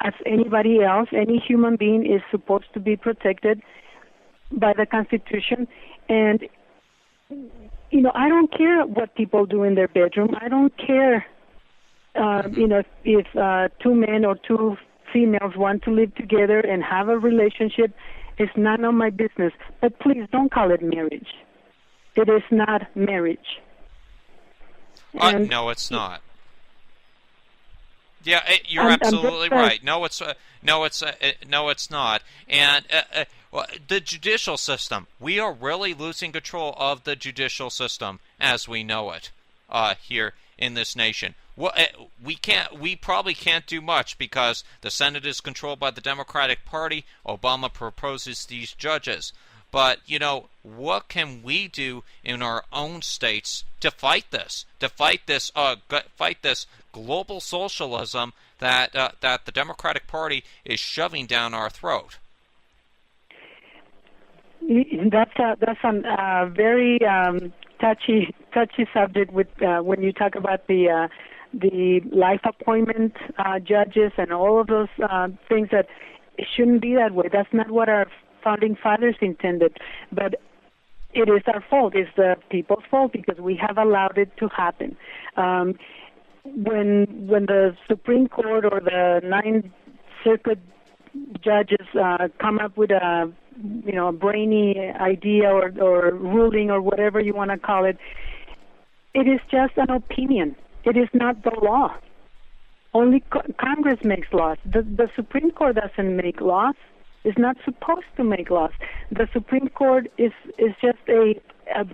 as anybody else. Any human being is supposed to be protected by the Constitution, and I don't care what people do in their bedroom. I don't care, if two men or two females want to live together and have a relationship. It's none of my business. But please don't call it marriage. It is not marriage. No, it's not. Yeah, you're absolutely right. No, it's not. And the judicial system, we are really losing control of the judicial system as we know it here in this nation. We probably can't do much because the Senate is controlled by the Democratic Party. Obama proposes these judges. But, what can we do in our own states to fight this? To fight this global socialism that the Democratic Party is shoving down our throat? That's a very touchy subject with when you talk about the life appointment judges and all of those things that it shouldn't be that way. That's not what our founding fathers intended. But it is our fault. It's the people's fault because we have allowed it to happen. When the Supreme Court or the Ninth Circuit judges come up with a brainy idea or ruling or whatever you want to call it, it is just an opinion. It is not the law. Only Congress makes laws. The Supreme Court doesn't make laws. It's not supposed to make laws. The Supreme Court is just a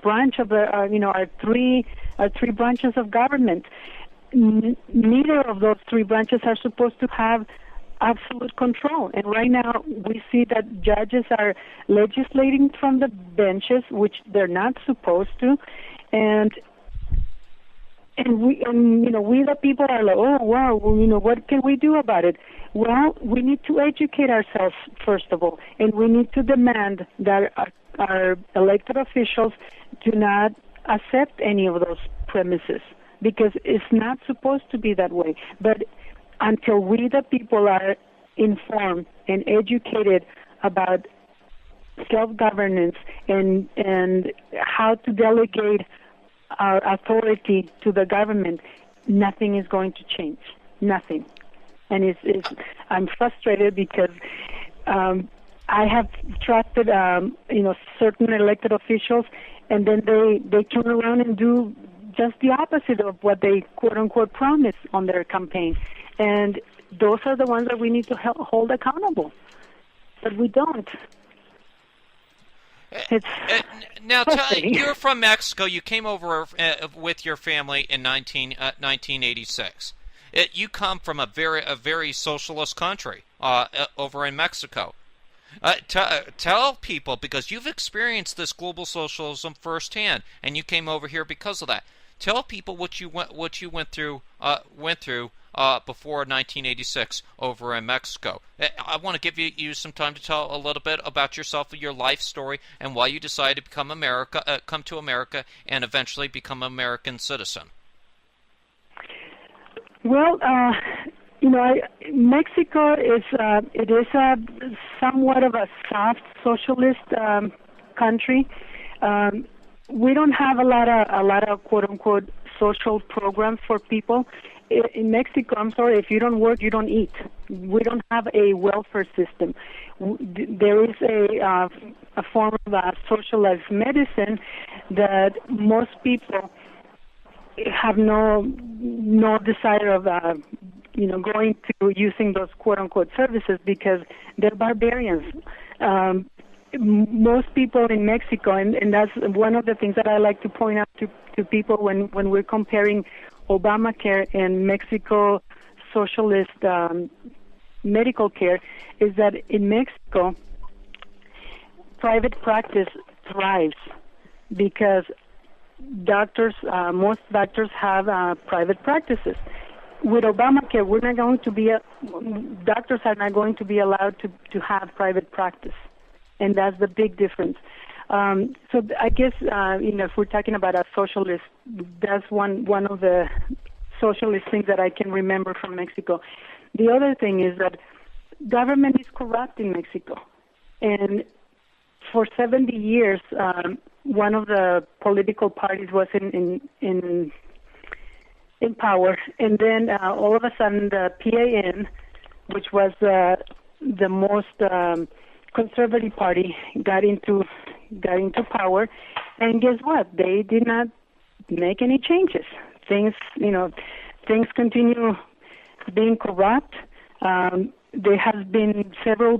branch of our three branches of government. Neither of those three branches are supposed to have absolute control. And right now we see that judges are legislating from the benches, which they're not supposed to, and we the people are like, oh wow, what can we do about it? Well, we need to educate ourselves first of all, and we need to demand that our elected officials do not accept any of those premises, because it's not supposed to be that way. But until we, the people, are informed and educated about self-governance and how to delegate our authority to the government, nothing is going to change. Nothing. And I'm frustrated because I have trusted, certain elected officials, and then they turn around and do just the opposite of what they quote-unquote promised on their campaign. And those are the ones that we need to hold accountable. But we don't. Now, you're from Mexico. You came over with your family in 1986. You come from a very socialist country over in Mexico. Tell people, because you've experienced this global socialism firsthand, and you came over here because of that. Tell people what you went through before 1986 over in Mexico. I want to give you some time to tell a little bit about yourself, your life story, and why you decided to come to America, and eventually become an American citizen. Well, Mexico is somewhat of a soft socialist country. We don't have a lot of quote unquote social programs for people. In Mexico, I'm sorry, if you don't work, you don't eat. We don't have a welfare system. There is a form of socialized medicine that most people have no desire of going to using those quote unquote services, because they're barbarians. Most people in Mexico, and that's one of the things that I like to point out to people when we're comparing Obamacare and Mexico socialist medical care, is that in Mexico, private practice thrives because most doctors have private practices. With Obamacare, doctors are not going to be allowed to have private practice, and that's the big difference. So I guess if we're talking about a socialist, that's one of the socialist things that I can remember from Mexico. The other thing is that government is corrupt in Mexico, and for 70 years, one of the political parties was in power, and then all of a sudden the PAN, which was the most conservative party, got into power, and guess what? They did not make any changes. Things continue being corrupt. There has been several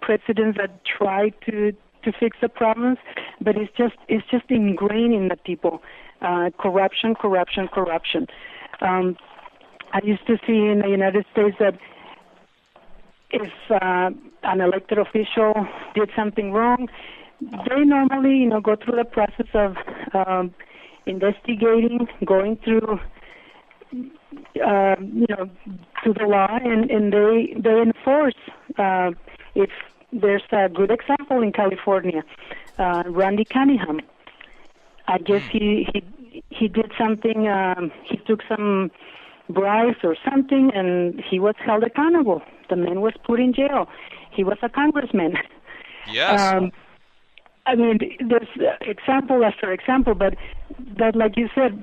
presidents that tried to fix the problems, but it's just ingrained in the people. Corruption. I used to see in the United States that if an elected official did something wrong, they normally, go through the process of investigating, going through, to the law, and they enforce. If there's a good example in California, Randy Cunningham. I guess he did something. He took some bribes or something, and he was held accountable. The man was put in jail. He was a congressman. Yes. I mean, there's example after example, but like you said,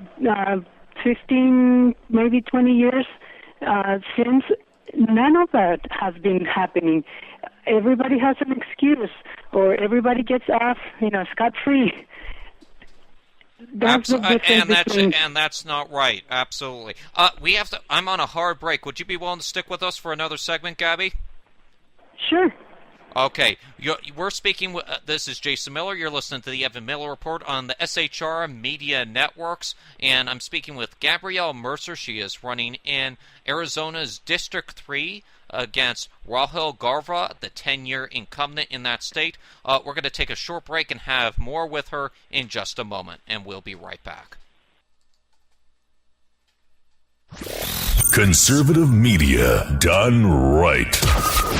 15, maybe 20 years since, none of that has been happening. Everybody has an excuse, or everybody gets off, scot-free. That's the difference and that's not right. Absolutely. We have to. I'm on a hard break. Would you be willing to stick with us for another segment, Gabby? Sure. Okay, we're speaking with, this is Jason Miller. You're listening to the Evan Miller Report on the SHR Media Networks, and I'm speaking with Gabrielle Mercer. She is running in Arizona's District 3 against Rahul Garva, the 10-year incumbent in that state. We're going to take a short break and have more with her in just a moment, and we'll be right back. Conservative media done right.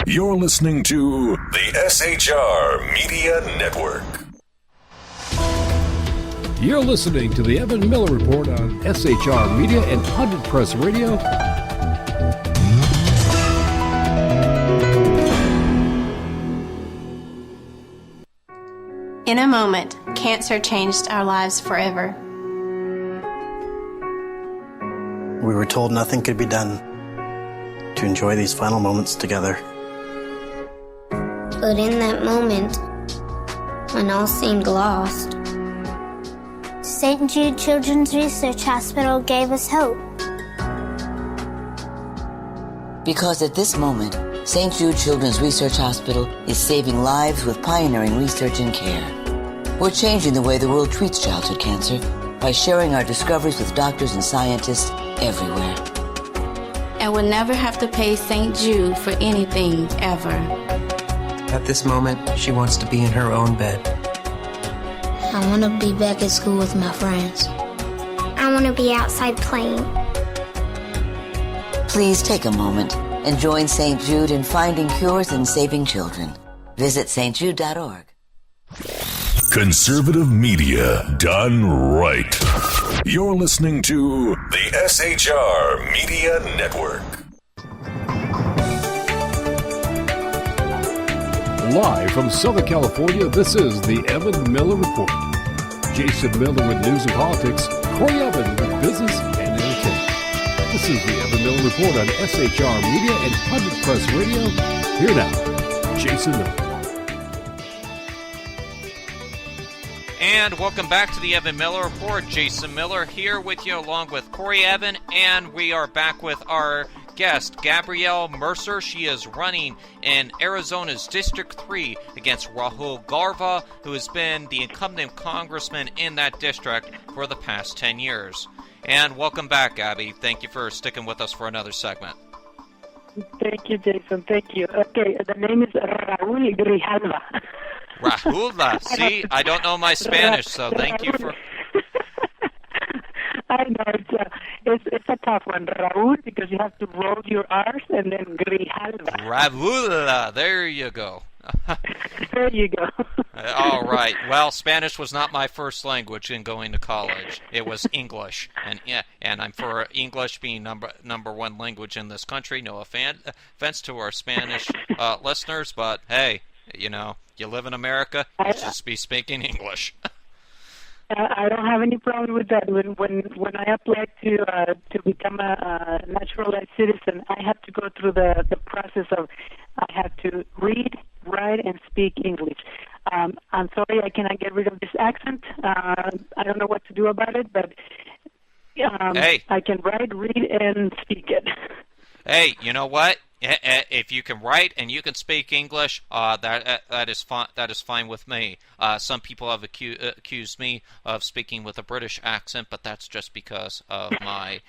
You're listening to the SHR Media Network. You're listening to the Evan Miller Report on SHR Media and 100 Press Radio. In a moment, cancer changed our lives forever. We were told nothing could be done to enjoy these final moments together. But in that moment, when all seemed lost, St. Jude Children's Research Hospital gave us hope. Because at this moment, St. Jude Children's Research Hospital is saving lives with pioneering research and care. We're changing the way the world treats childhood cancer by sharing our discoveries with doctors and scientists everywhere. And we'll never have to pay St. Jude for anything, ever. At this moment, she wants to be in her own bed. I want to be back at school with my friends. I want to be outside playing. Please take a moment and join St. Jude in finding cures and saving children. Visit stjude.org. Conservative media done right. You're listening to the SHR Media Network. Live from Southern California, this is the Evan Miller Report. Jason Miller with news and politics, Corey Evan with business and entertainment. This is the Evan Miller Report on SHR Media and 100 Press Radio. Here now, Jason Miller. And welcome back to the Evan Miller Report. Jason Miller here with you along with Corey Evan, and we are back with our guest, Gabrielle Mercer. She is running in Arizona's District 3 against Rahul Garva, who has been the incumbent congressman in that district for the past 10 years. And welcome back, Gabby. Thank you for sticking with us for another segment. Thank you, Jason. Thank you. Okay, the name is Raúl Grijalva. Rahula. See, I don't know my Spanish, so thank you for... I know, it's a tough one, Raúl, because you have to roll your R's, and then Grijalva. Rahula. There you go. There you go. All right. Well, Spanish was not my first language in going to college. It was English, and I'm for English being number one language in this country. No offense to our Spanish listeners, but hey, you live in America, you should be speaking English. I don't have any problem with that. When I applied to become a naturalized citizen, I had to go through the process of I had to read, write, and speak English. I'm sorry I cannot get rid of this accent. I don't know what to do about it, but I can write, read, and speak it. Hey, you know what? If you can write and you can speak English, that is fine. That is fine with me. Some people have accused me of speaking with a British accent, but that's just because of my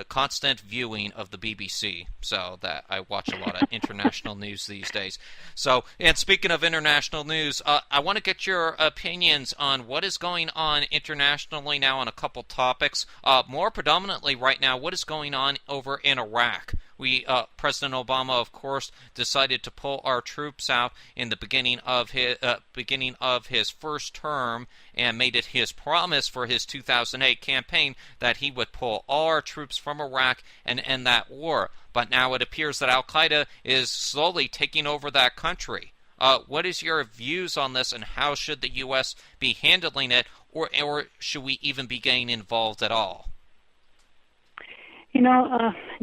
constant viewing of the BBC. So that I watch a lot of international news these days. So, and speaking of international news, I want to get your opinions on what is going on internationally now on a couple topics. More predominantly right now, what is going on over in Iraq. President Obama, of course, decided to pull our troops out in the beginning of his first term, and made it his promise for his 2008 campaign that he would pull all our troops from Iraq and end that war. But now it appears that Al-Qaeda is slowly taking over that country. What is your views on this, and how should the U.S. be handling it, or should we even be getting involved at all?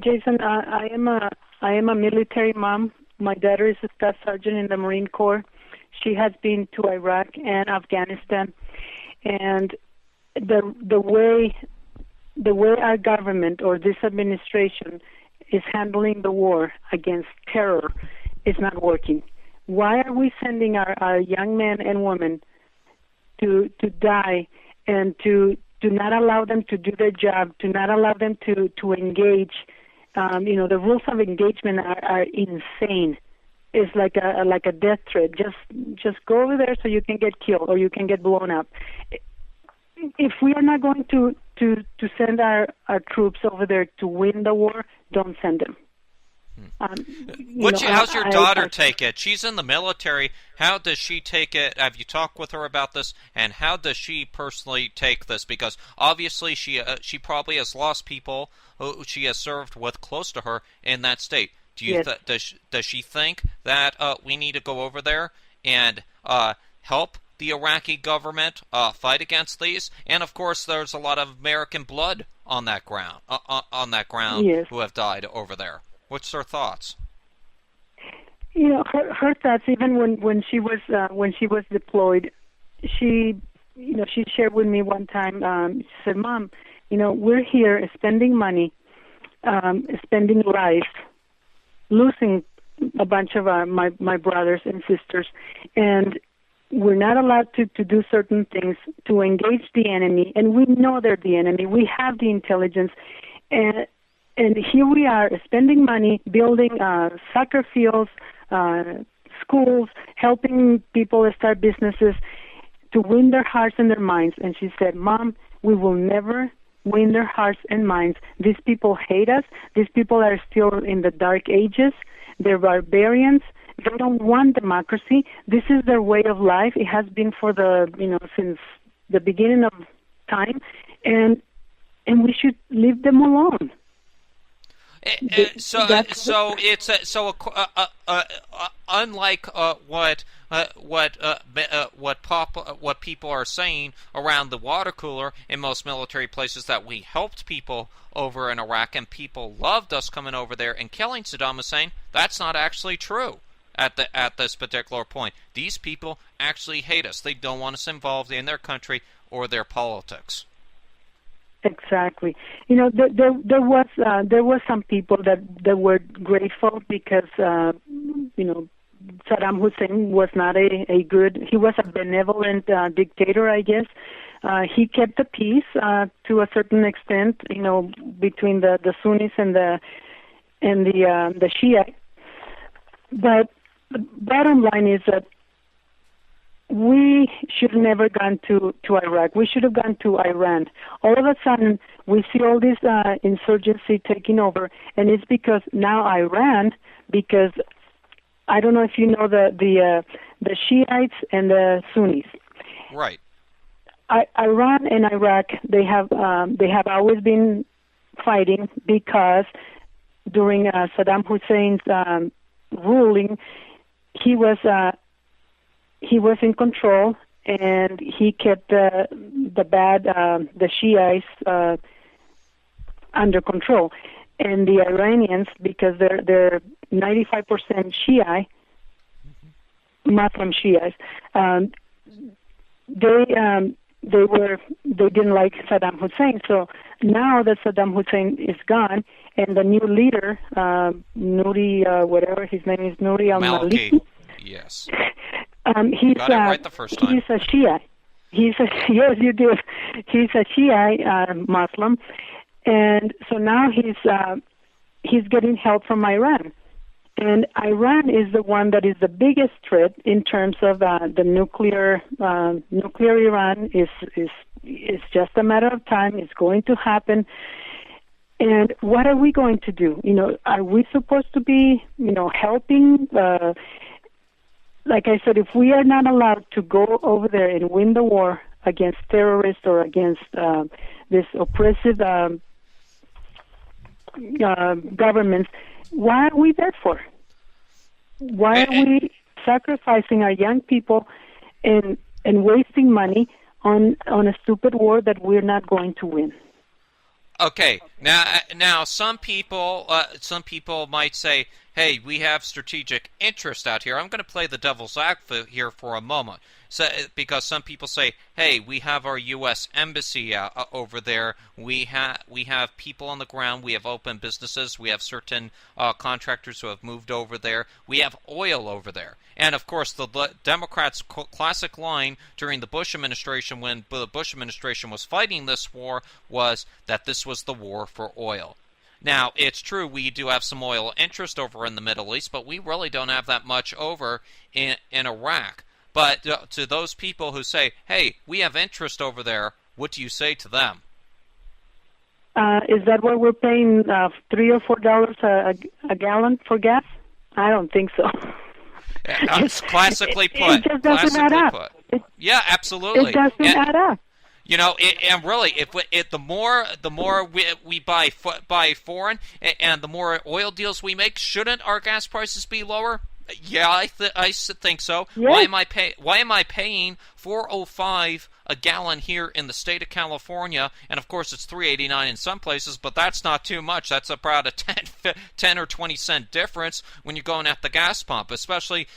Jason, I am a military mom. My daughter is a staff sergeant in the Marine Corps. She has been to Iraq and Afghanistan, and the way our government or this administration is handling the war against terror is not working. Why are we sending our young men and women to die and to not allow them to do their job, to not allow them to engage? The rules of engagement are insane. It's like a death threat. Just go over there so you can get killed or you can get blown up. If we are not going to send our troops over there to win the war, don't send them. How's your daughter take it? She's in the military. How does she take it? Have you talked with her about this? And how does she personally take this? Because obviously she probably has lost people who she has served with close to her in that state. Does she think that we need to go over there and help the Iraqi government fight against these? And of course, there's a lot of American blood on that ground. Yes. Who have died over there. What's her thoughts? Her thoughts. Even when she was deployed, she shared with me one time. She said, "Mom, we're here spending money, spending life, losing a bunch of my brothers and sisters, and we're not allowed to do certain things, to engage the enemy, and we know they're the enemy. We have the intelligence, and here we are spending money, building soccer fields, schools, helping people start businesses to win their hearts and their minds." And she said, "Mom, we will never win their hearts and minds. These people hate us. These people are still in the dark ages. They're barbarians. They don't want democracy. This is their way of life. It has been for since the beginning of time, and we should leave them alone." Unlike what people are saying around the water cooler in most military places, that we helped people over in Iraq and people loved us coming over there and killing Saddam Hussein, that's not actually true. At this particular point, these people actually hate us. They don't want us involved in their country or their politics. Exactly. There was some people that were grateful because Saddam Hussein was not a good. He was a benevolent dictator, I guess. He kept the peace to a certain extent, between the Sunnis and the Shia. But the bottom line is that we should have never gone to Iraq. We should have gone to Iran. All of a sudden, we see all this insurgency taking over, and it's because now Iran, because I don't know if you know the Shiites and the Sunnis. Right. Iran and Iraq, they have always been fighting because during Saddam Hussein's ruling, he was in control, and he kept the Shiites under control, and the Iranians, because they're 95% Shia, Muslim Shiites, they didn't like Saddam Hussein. So now that Saddam Hussein is gone, and the new leader, Nouri, whatever his name is, Nouri al-Maliki. Yes. He's got it right the first time. He's a Shia. Yes, you do. He's a Shia Muslim, and so now he's getting help from Iran, and Iran is the one that is the biggest threat in terms of the nuclear. Nuclear Iran is just a matter of time. It's going to happen. And what are we going to do? Are we supposed to be, helping? Like I said, if we are not allowed to go over there and win the war against terrorists or against this oppressive governments, why are we there for? Why are we sacrificing our young people and wasting money on a stupid war that we're not going to win. Okay, now some people might say, "Hey, we have strategic interest out here." I'm going to play the devil's advocate here for a moment, because some people say, "Hey, we have our U.S. embassy over there. We have people on the ground. We have open businesses. We have certain contractors who have moved over there. We have oil over there." And of course, the Democrats' classic line during the Bush administration, when the Bush administration was fighting this war, was that this was the war for oil. Now, it's true we do have some oil interest over in the Middle East, but we really don't have that much over in Iraq. But to those people who say, "Hey, we have interest over there," what do you say to them? Is that what we're paying $3 or $4 a gallon for gas? I don't think so. It's classically put. It just doesn't add up. Yeah, absolutely. It doesn't add up. You know, and really, the more we buy foreign, and the more oil deals we make, shouldn't our gas prices be lower? Yeah, I think so. Yes. Why am I paying $4.05 a gallon here in the state of California? And of course, it's $3.89 in some places, but that's not too much. That's about a 10 or 20 cent difference when you're going at the gas pump, especially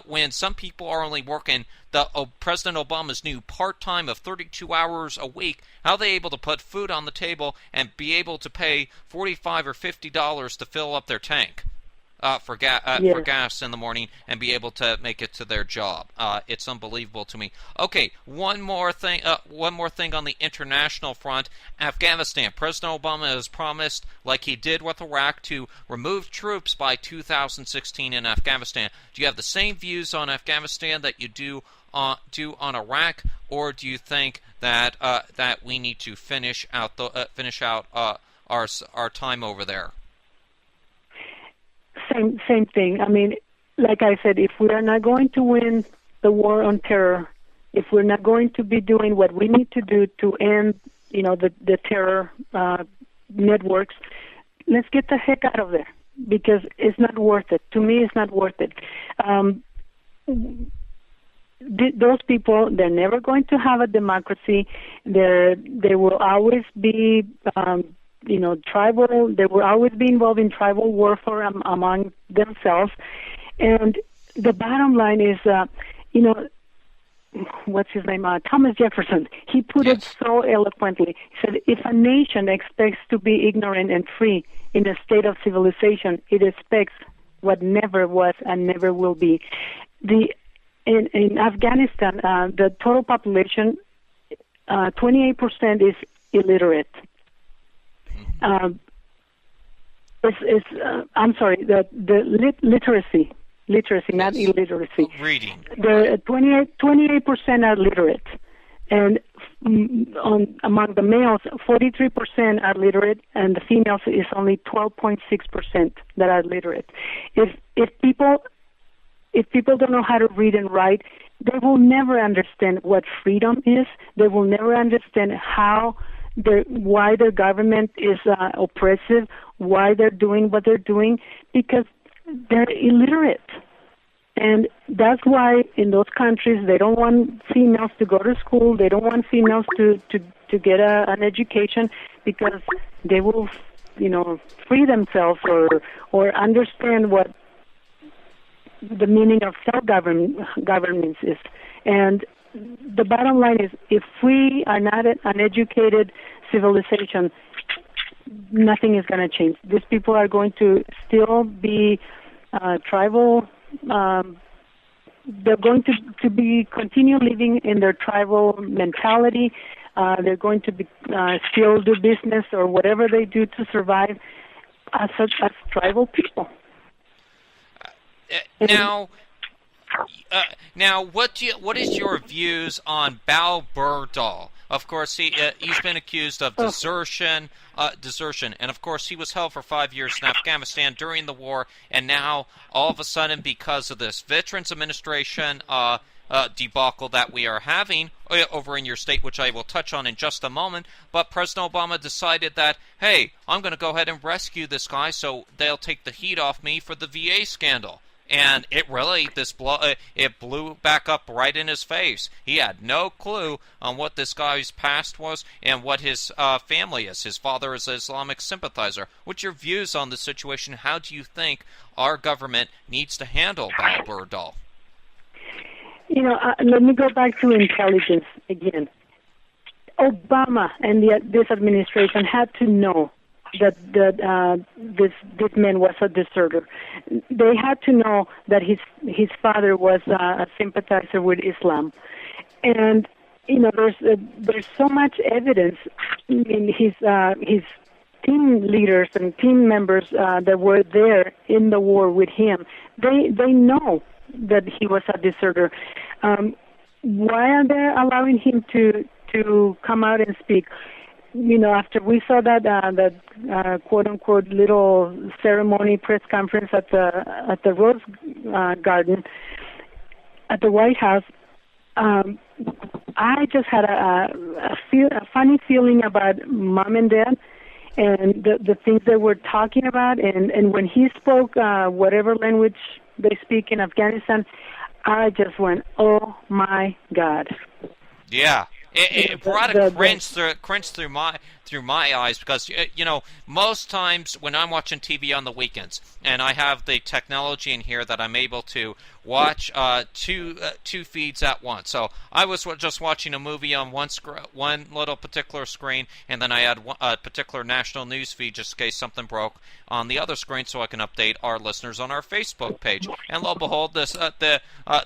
when some people are only working President Obama's new part-time of 32 hours a week. How are they able to put food on the table and be able to pay $45 or $50 to fill up their tank? For gas in the morning and be able to make it to their job. It's unbelievable to me. Okay, one more thing on the international front. Afghanistan. President Obama has promised, like he did with Iraq, to remove troops by 2016 in Afghanistan. Do you have the same views on Afghanistan that you do on Iraq, or do you think that that we need to finish out our time over there? Same thing. I mean, like I said, if we are not going to win the war on terror, if we're not going to be doing what we need to do to end, the terror networks, let's get the heck out of there, because it's not worth it. To me, it's not worth it. Those people, they're never going to have a democracy. They will always be tribal. They will always be involved in tribal warfare among themselves. And the bottom line is, what's his name? Thomas Jefferson. He put it so eloquently. He said, if a nation expects to be ignorant and free in a state of civilization, it expects what never was and never will be. In Afghanistan, the total population, 28% is illiterate. Literacy, not illiteracy. Reading. The 28% are literate, and among the males, 43% are literate, and the females is only 12.6% that are literate. If people don't know how to read and write, they will never understand what freedom is. They will never understand why their government is oppressive, why they're doing what they're doing, because they're illiterate. And that's why in those countries they don't want females to go to school, they don't want females to get an education, because they will, free themselves or understand what the meaning of self-governance is. And the bottom line is, if we are not an educated civilization, nothing is going to change. These people are going to still be tribal. They're going to be continue living in their tribal mentality. They're going to be still do business or whatever they do to survive as tribal people. Now, what is your views on Bao Berdahl? Of course, he's been accused of desertion, and of course he was held for 5 years in Afghanistan during the war, and now all of a sudden, because of this Veterans Administration debacle that we are having over in your state, which I will touch on in just a moment, but President Obama decided that, hey, I'm going to go ahead and rescue this guy so they'll take the heat off me for the VA scandal. And it really, it blew back up right in his face. He had no clue on what this guy's past was and what his family is. His father is an Islamic sympathizer. What's your views on the situation? How do you think our government needs to handle Bal Berdahl? Let me go back to intelligence again. Obama and this administration had to know that this man was a deserter. They had to know that his father was a sympathizer with Islam, and there's so much evidence in his team leaders and team members that were there in the war with him. They know that he was a deserter. Why are they allowing him to come out and speak? After we saw that quote unquote little ceremony press conference at the Rose Garden at the White House, I just had a funny feeling about mom and dad and the things they were talking about, and when he spoke whatever language they speak in Afghanistan, I just went, oh my God. Yeah. It brought a cringe through my eyes because most times when I'm watching TV on the weekends and I have the technology in here that I'm able to watch two feeds at once. So I was just watching a movie on one little particular screen, and then I had a particular national news feed just in case something broke on the other screen, so I can update our listeners on our Facebook page. And lo and behold, the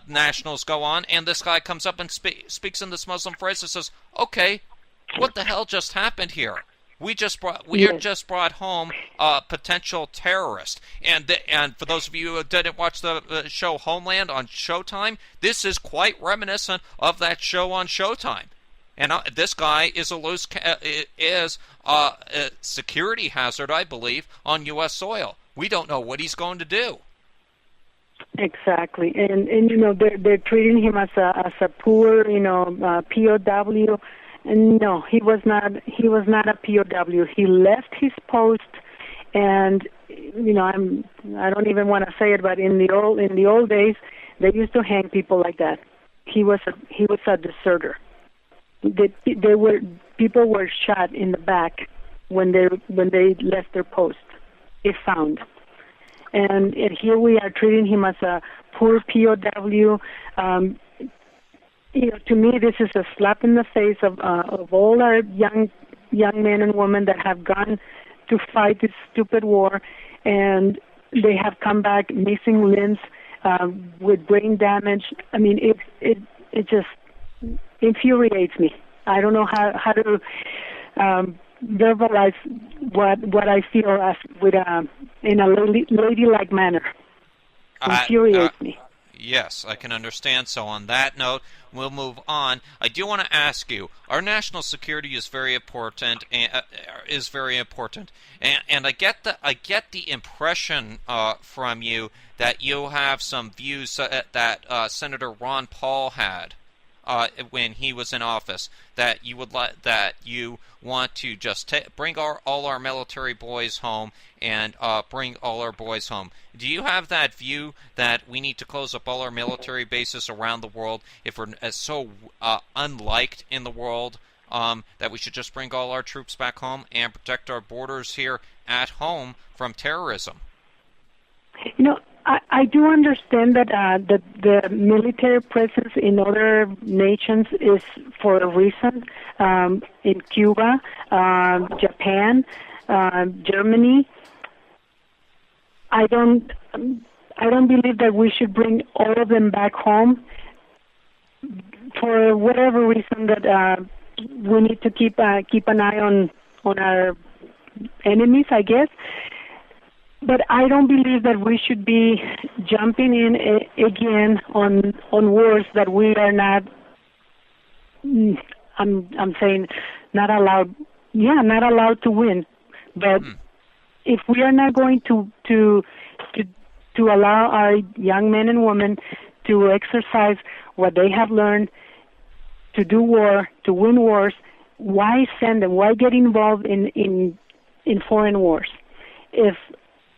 nationals go on, and this guy comes up and speaks in this Muslim phrase and says, "Okay, what the hell just happened here? We just brought home a potential terrorist." And for those of you who didn't watch the show Homeland on Showtime, this is quite reminiscent of that show on Showtime. And this guy is a security hazard, I believe, on U.S. soil. We don't know what he's going to do. Exactly, and they're treating him as a poor POW. And no, he was not a POW. He left his post, and I don't even want to say it, but in the old days, they used to hang people like that. He was a deserter. People were shot in the back when they left their post, if found. And here we are treating him as a poor POW. To me, this is a slap in the face of all our young men and women that have gone to fight this stupid war, and they have come back missing limbs, with brain damage. I mean, it just infuriates me. I don't know how to verbalize what I feel in a ladylike manner. Infuriates me. Yes, I can understand. So on that note, we'll move on. I do want to ask you, our national security is very important, and I get the impression from you that you have some views that Senator Ron Paul had when he was in office, that you want to just bring all our military boys home and bring all our boys home. Do you have that view that we need to close up all our military bases around the world if we're so unliked in the world, that we should just bring all our troops back home and protect our borders here at home from terrorism? I do understand that the military presence in other nations is for a reason. In Cuba, Japan, Germany. I don't believe that we should bring all of them back home for whatever reason that we need to keep an eye on our enemies, I guess. But I don't believe that we should be jumping in again on wars that we are not. I'm saying not allowed. Yeah, not allowed to win. But if we are not going to allow our young men and women to exercise what they have learned, to do war, to win wars, why send them? Why get involved in foreign wars? If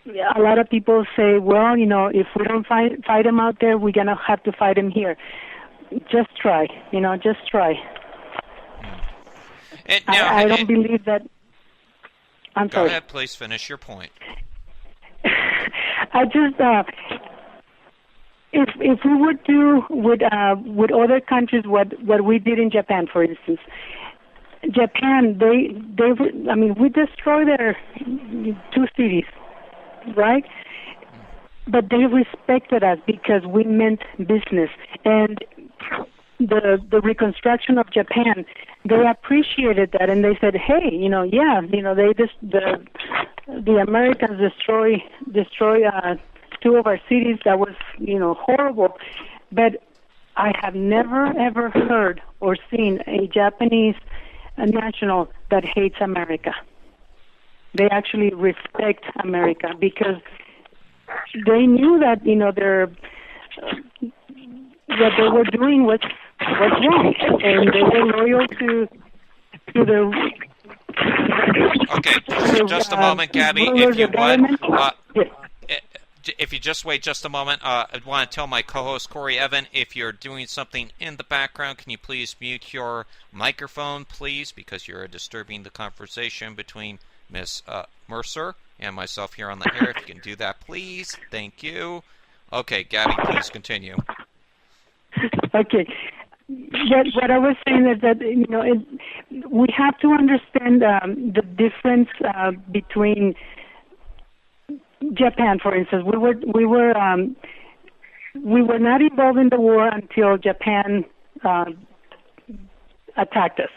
a lot of people say, well, if we don't fight them out there, we're going to have to fight them here. Just try, just try. I don't believe that. I'm sorry. Go ahead, please finish your point. I just, if we would do with other countries what we did in Japan, for instance, Japan, we destroyed their 2 cities, right? But they respected us because we meant business. And the reconstruction of Japan, they appreciated that, and they said, hey, the Americans destroy 2 of our cities. That was, horrible. But I have never, ever heard or seen a Japanese national that hates America. They actually respect America because they knew that, what they were doing was wrong, and they were loyal to the. Okay, just a moment, Gabby. If you would, if you just wait just a moment, I want to tell my co-host Corey Evan, if you're doing something in the background, can you please mute your microphone, please, because you're disturbing the conversation between Miss Mercer and myself here on the air. If you can do that, please. Thank you. Okay, Gabby, please continue. Okay. What I was saying is that we have to understand the difference between Japan, for instance. We were not involved in the war until Japan attacked us.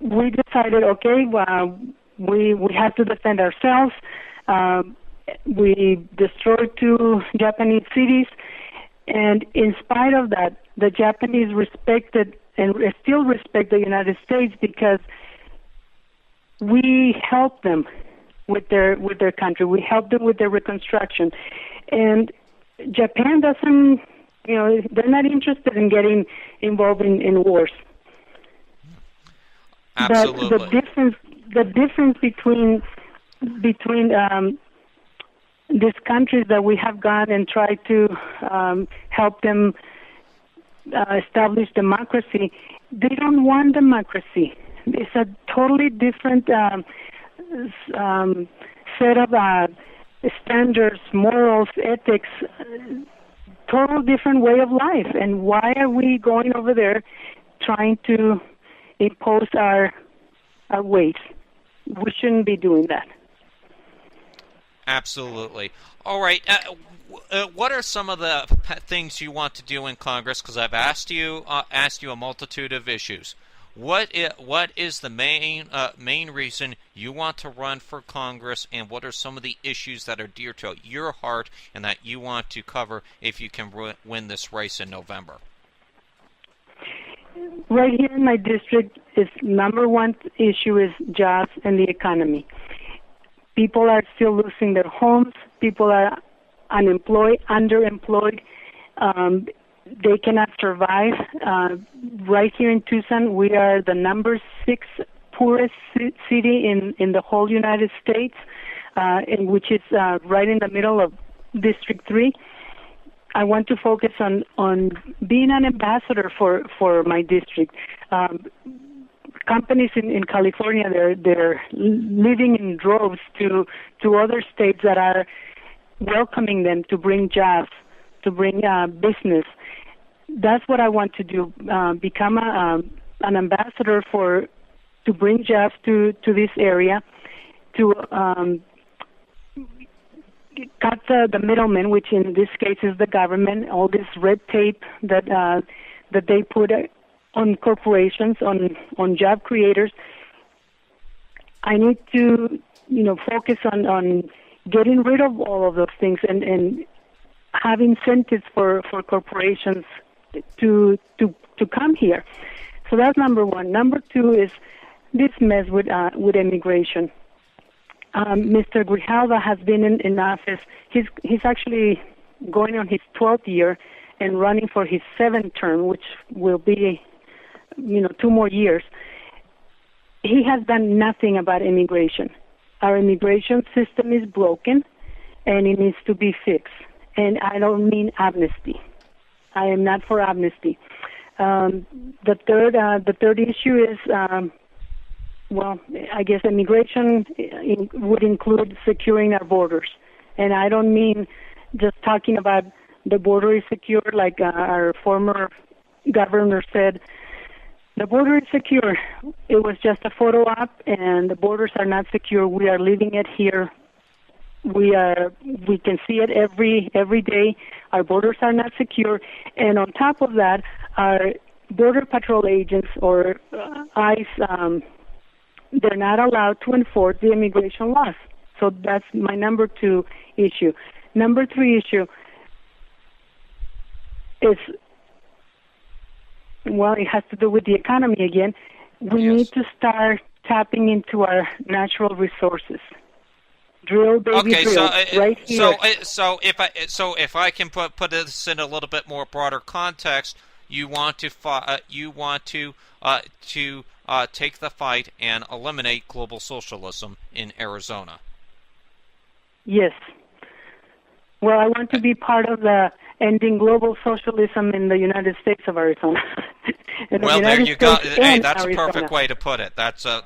We decided, okay, we have to defend ourselves. We destroyed 2 Japanese cities, and in spite of that, the Japanese respected and still respect the United States because we helped them with their country. We helped them with their reconstruction, and Japan doesn't, they're not interested in getting involved in wars. Absolutely. But the difference between these countries that we have gone and tried to help them establish democracy, they don't want democracy. It's a totally different set of standards, morals, ethics, total different way of life. And why are we going over there trying to impose our ways? We shouldn't be doing that. Absolutely. All right. What are some of the things you want to do in Congress? Because I've asked you a multitude of issues. What is the main reason you want to run for Congress, and what are some of the issues that are dear to your heart and that you want to cover if you can win this race in November? Right here in my district, number one issue is jobs and the economy. People are still losing their homes. People are unemployed, underemployed. They cannot survive. Right here in Tucson, we are the number 6 poorest city in the whole United States, which is right in the middle of District 3. I want to focus on being an ambassador for my district. Companies in California, they're living in droves to other states that are welcoming them to bring jobs, to bring business. That's what I want to do, become an ambassador to bring jobs to this area, to cut the middlemen, which in this case is the government, all this red tape that they put on corporations, on job creators. I need to, focus on getting rid of all of those things and have incentives for corporations to come here. So that's number one. Number two is this mess with immigration. Mr. Grijalva has been in office. He's actually going on his 12th year and running for his 7th term, which will be 2 more years. He has done nothing about immigration. Our immigration system is broken. and it needs to be fixed. And I don't mean amnesty. I am not for amnesty. The third issue is, I guess immigration would include securing our borders. And I don't mean just talking about the border is secure, like our former governor said. The border is secure. It was just a photo op, and the borders are not secure. We are living it here. We can see it every day. Our borders are not secure, and on top of that, our border patrol agents or ICE, they're not allowed to enforce the immigration laws. So that's my number 2 issue. Number 3 issue is, it has to do with the economy again. We need to start tapping into our natural resources. Drill, baby, drill, right here. So if I can put this in a little bit more broader context, you want to take the fight and eliminate global socialism in Arizona. Yes. Well, I want to be part of the ending global socialism in the United States of Arizona. Well, there you go. Hey, that's a perfect way to put it. That's a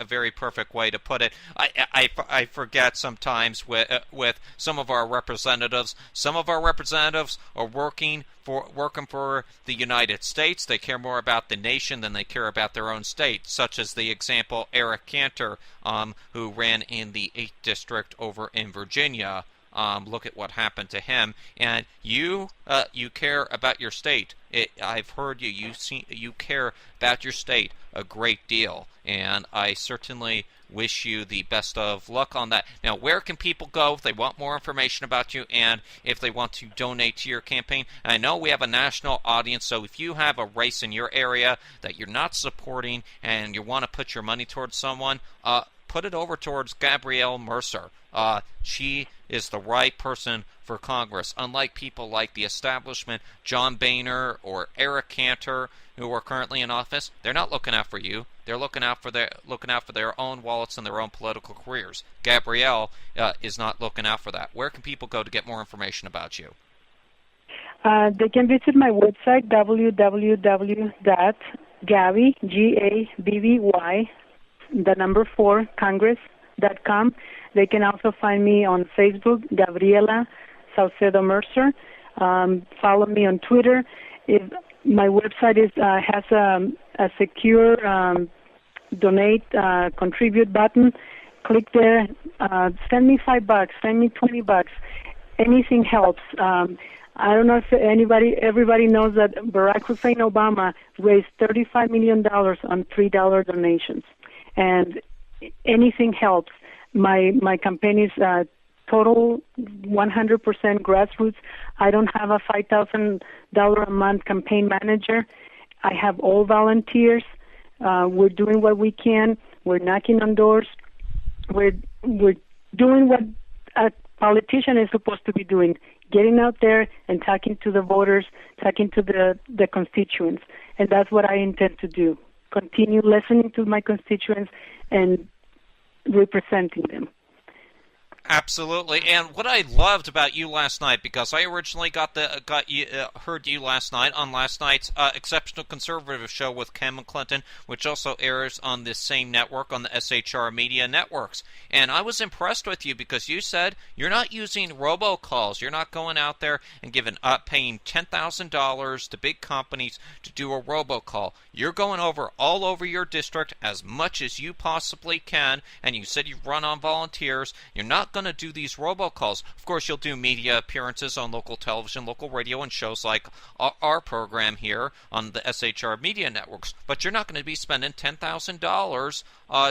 very perfect way to put it. I forget sometimes with some of our representatives. Some of our representatives are working for the United States. They care more about the nation than they care about their own state, such as the example Eric Cantor, who ran in the 8th District over in Virginia. Look at what happened to him. And you care about your state. I've heard you. You care about your state a great deal, and I certainly wish you the best of luck on that. Now, where can people go if they want more information about you and if they want to donate to your campaign? I know we have a national audience, so if you have a race in your area that you're not supporting and you want to put your money towards someone, put it over towards Gabrielle Mercer. She is the right person for Congress. Unlike people like the establishment, John Boehner or Eric Cantor, who are currently in office, they're not looking out for you. They're looking out for their own wallets and their own political careers. Gabrielle is not looking out for that. Where can people go to get more information about you? They can visit my website, www.gabby, Gabby, the number 4, Congress.com. They can also find me on Facebook, Gabriela Saucedo Mercer. Follow me on Twitter. If my website has a secure donate, contribute button. Click there. Send me $5. Send me $20. Anything helps. I don't know if everybody knows that Barack Hussein Obama raised $35 million on $3 donations, and anything helps. My campaign is total 100% grassroots. I don't have a $5,000 a month campaign manager. I have all volunteers. We're doing what we can. We're knocking on doors. We're doing what a politician is supposed to be doing, getting out there and talking to the voters, talking to the constituents. And that's what I intend to do. Continue listening to my constituents and representing them. Absolutely, and what I loved about you last night, because I originally heard you last night on last night's Exceptional Conservative show with Ken McClinton, which also airs on this same network, on the SHR Media Networks. And I was impressed with you because you said you're not using robocalls. You're not going out there and paying $10,000 to big companies to do a robocall. You're going all over your district as much as you possibly can, and you said you run on volunteers. You're not going to do these robocalls. Of course, you'll do media appearances on local television, local radio, and shows like our program here on the SHR Media Networks, but you're not going to be spending $10,000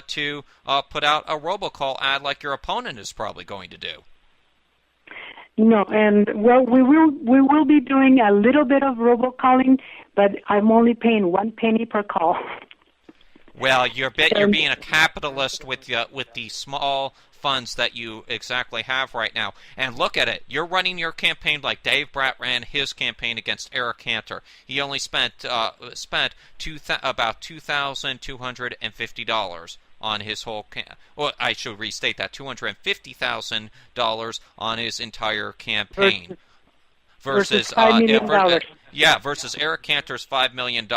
to put out a robocall ad like your opponent is probably going to do. No, and we will be doing a little bit of robocalling, but I'm only paying 1 penny per call. Well, you're being a capitalist with the small funds that you exactly have right now. And look at it. You're running your campaign like Dave Bratt ran his campaign against Eric Cantor. He only spent about $2,250 on his whole well, I should restate that, $250,000 on his entire campaign versus $5 million. Versus Eric Cantor's $5 million.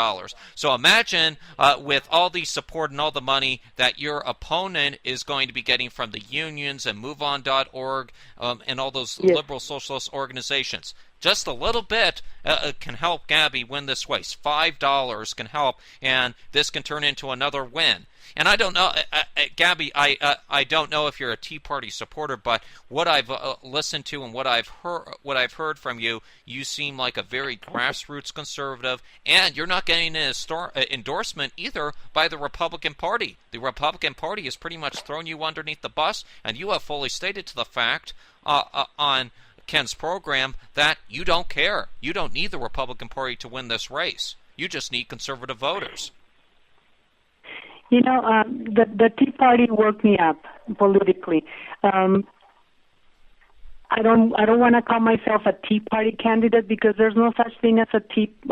So imagine with all the support and all the money that your opponent is going to be getting from the unions and MoveOn.org and all those liberal socialist organizations. Just a little bit can help Gabby win this race. $5 can help, and this can turn into another win. And I don't know, Gabby, I don't know if you're a Tea Party supporter, but what I've listened to and what I've heard from you, you seem like a very grassroots conservative, and you're not getting an endorsement either by the Republican Party. The Republican Party has pretty much thrown you underneath the bus, and you have fully stated to the fact on Ken's program that you don't care. You don't need the Republican Party to win this race. You just need conservative voters. You know, the Tea Party woke me up politically. I don't want to call myself a Tea Party candidate because there's no such thing as a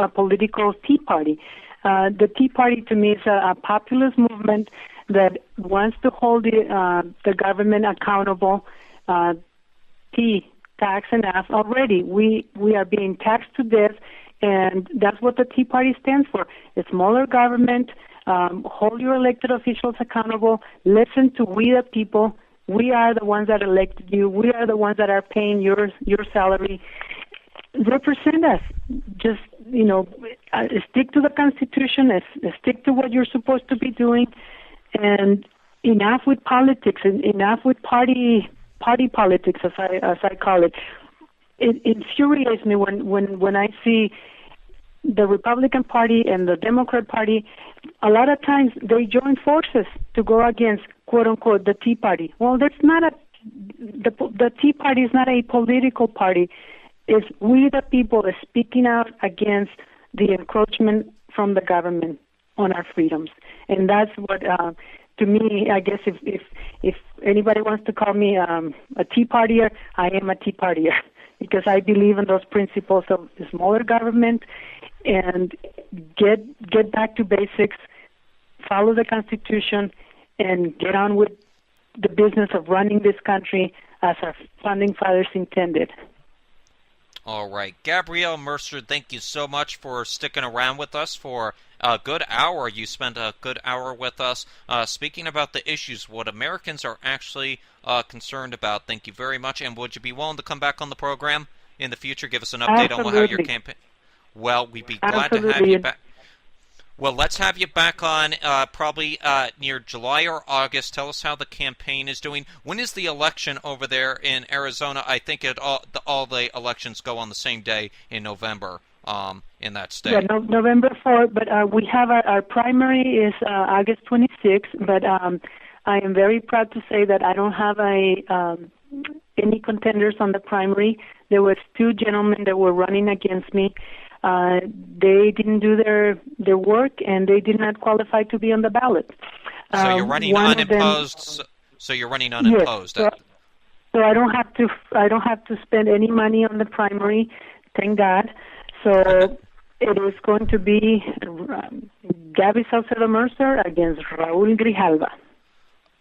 political Tea Party. The Tea Party to me is a populist movement that wants to hold the government accountable. Tax and F already. We are being taxed to death, and that's what the Tea Party stands for. It's smaller government. Hold your elected officials accountable. Listen to we the people. We are the ones that elected you. We are the ones that are paying your salary. Represent us. Just, stick to the Constitution. Stick to what you're supposed to be doing. And enough with politics. And enough with party politics, as I call it. It infuriates me when I see the Republican Party and the Democrat Party. A lot of times they join forces to go against, quote unquote, the Tea Party. Well, that's not the Tea Party is not a political party. It's we the people speaking out against the encroachment from the government on our freedoms, and that's what. To me, I guess if anybody wants to call me a Tea Partier, I am a Tea Partier because I believe in those principles of smaller government and get back to basics, follow the Constitution, and get on with the business of running this country as our founding fathers intended. All right. Gabrielle Mercer, thank you so much for sticking around with us for a good hour. You spent a good hour with us speaking about the issues, what Americans are actually concerned about. Thank you very much. And would you be willing to come back on the program in the future, give us an update on how your campaign... Well, we'd be glad to have you back. Well, let's have you back on probably near July or August. Tell us how the campaign is doing. When is the election over there in Arizona? I think all the elections go on the same day in November in that state. Yeah, November 4th, but we have our primary is August 26th, but I am very proud to say that I don't have any contenders on the primary. There was two gentlemen that were running against me. They didn't do their work, and they did not qualify to be on the ballot. So you're running unopposed. So you're running unopposed. Yes, so I don't have to spend any money on the primary. Thank God. So it is going to be Gabby Saucedo Mercer against Raul Grijalva.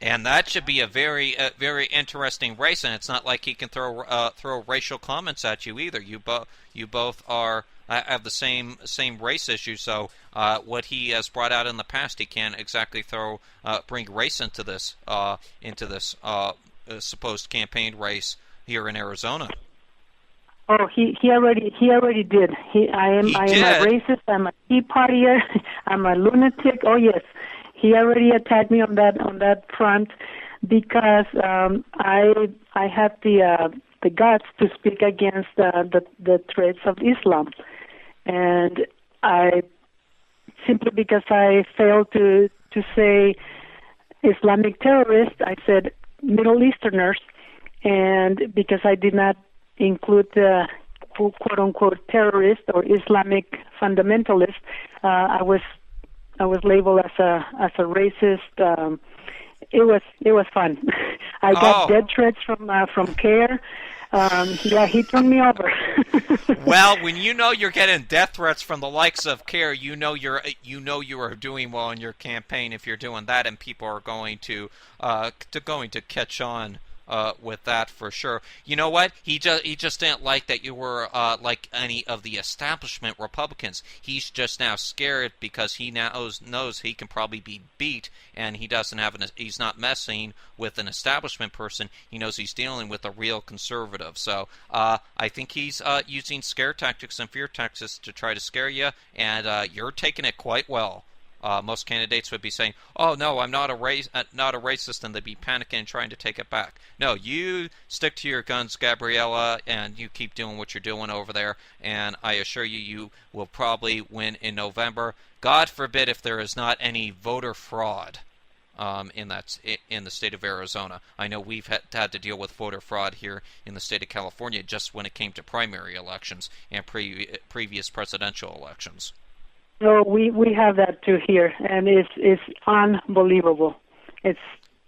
And that should be a very interesting race. And it's not like he can throw racial comments at you either. You both are. Have the same race issue, so what he has brought out in the past, he can't exactly bring race into this supposed campaign race here in Arizona. Oh, he already did. I am a racist. I'm a Tea Partier. I'm a lunatic. Oh yes, he already attacked me on that front because I have the guts to speak against the threats of Islam. And I simply because I failed to say Islamic terrorists, I said Middle Easterners, and because I did not include the quote unquote terrorist or Islamic fundamentalist, I was labeled as a racist. It was fun. I got death threats from CARE. Yeah, he turned me over. Well, when you know you're getting death threats from the likes of CARE, you know you are doing well in your campaign if you're doing that, and people are going to catch on with that for sure. You know what? He just didn't like that you were like any of the establishment Republicans. He's just now scared because he now knows he can probably be beat, and he's not messing with an establishment person. He knows he's dealing with a real conservative. So I think he's using scare tactics and fear tactics to try to scare you, and you're taking it quite well. Most candidates would be saying, "Oh no, I'm not a racist," and they'd be panicking and trying to take it back. No, you stick to your guns, Gabriella, and you keep doing what you're doing over there. And I assure you, you will probably win in November. God forbid if there is not any voter fraud in the state of Arizona. I know we've had to deal with voter fraud here in the state of California just when it came to primary elections and previous presidential elections. No, we have that too here, and it's unbelievable.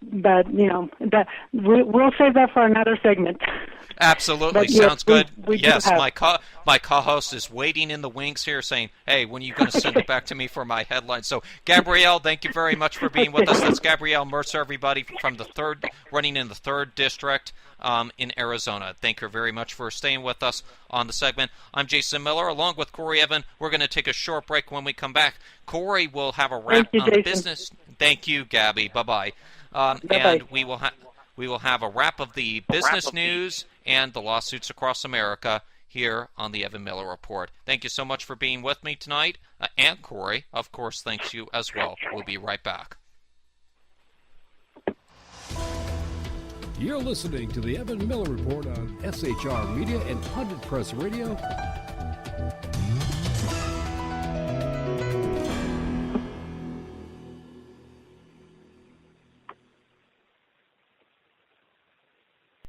But we'll save that for another segment. Absolutely, sounds good. Yes, my co-host is waiting in the wings here, saying, "Hey, when are you going to send it back to me for my headline?" So, Gabrielle, thank you very much for being with us. That's Gabrielle Mercer, everybody, from running in the 3rd District in Arizona. Thank you very much for staying with us on the segment. I'm Jason Miller, along with Corey Evan. We're going to take a short break. When we come back, Corey will have a wrap on the business. Thank you, Gabby. Bye-bye. And we will have a wrap of the business news and the lawsuits across America here on the Evan Miller Report. Thank you so much for being with me tonight. And Corey, of course, thanks you as well. We'll be right back. You're listening to the Evan Miller Report on SHR Media and Pundit Press Radio.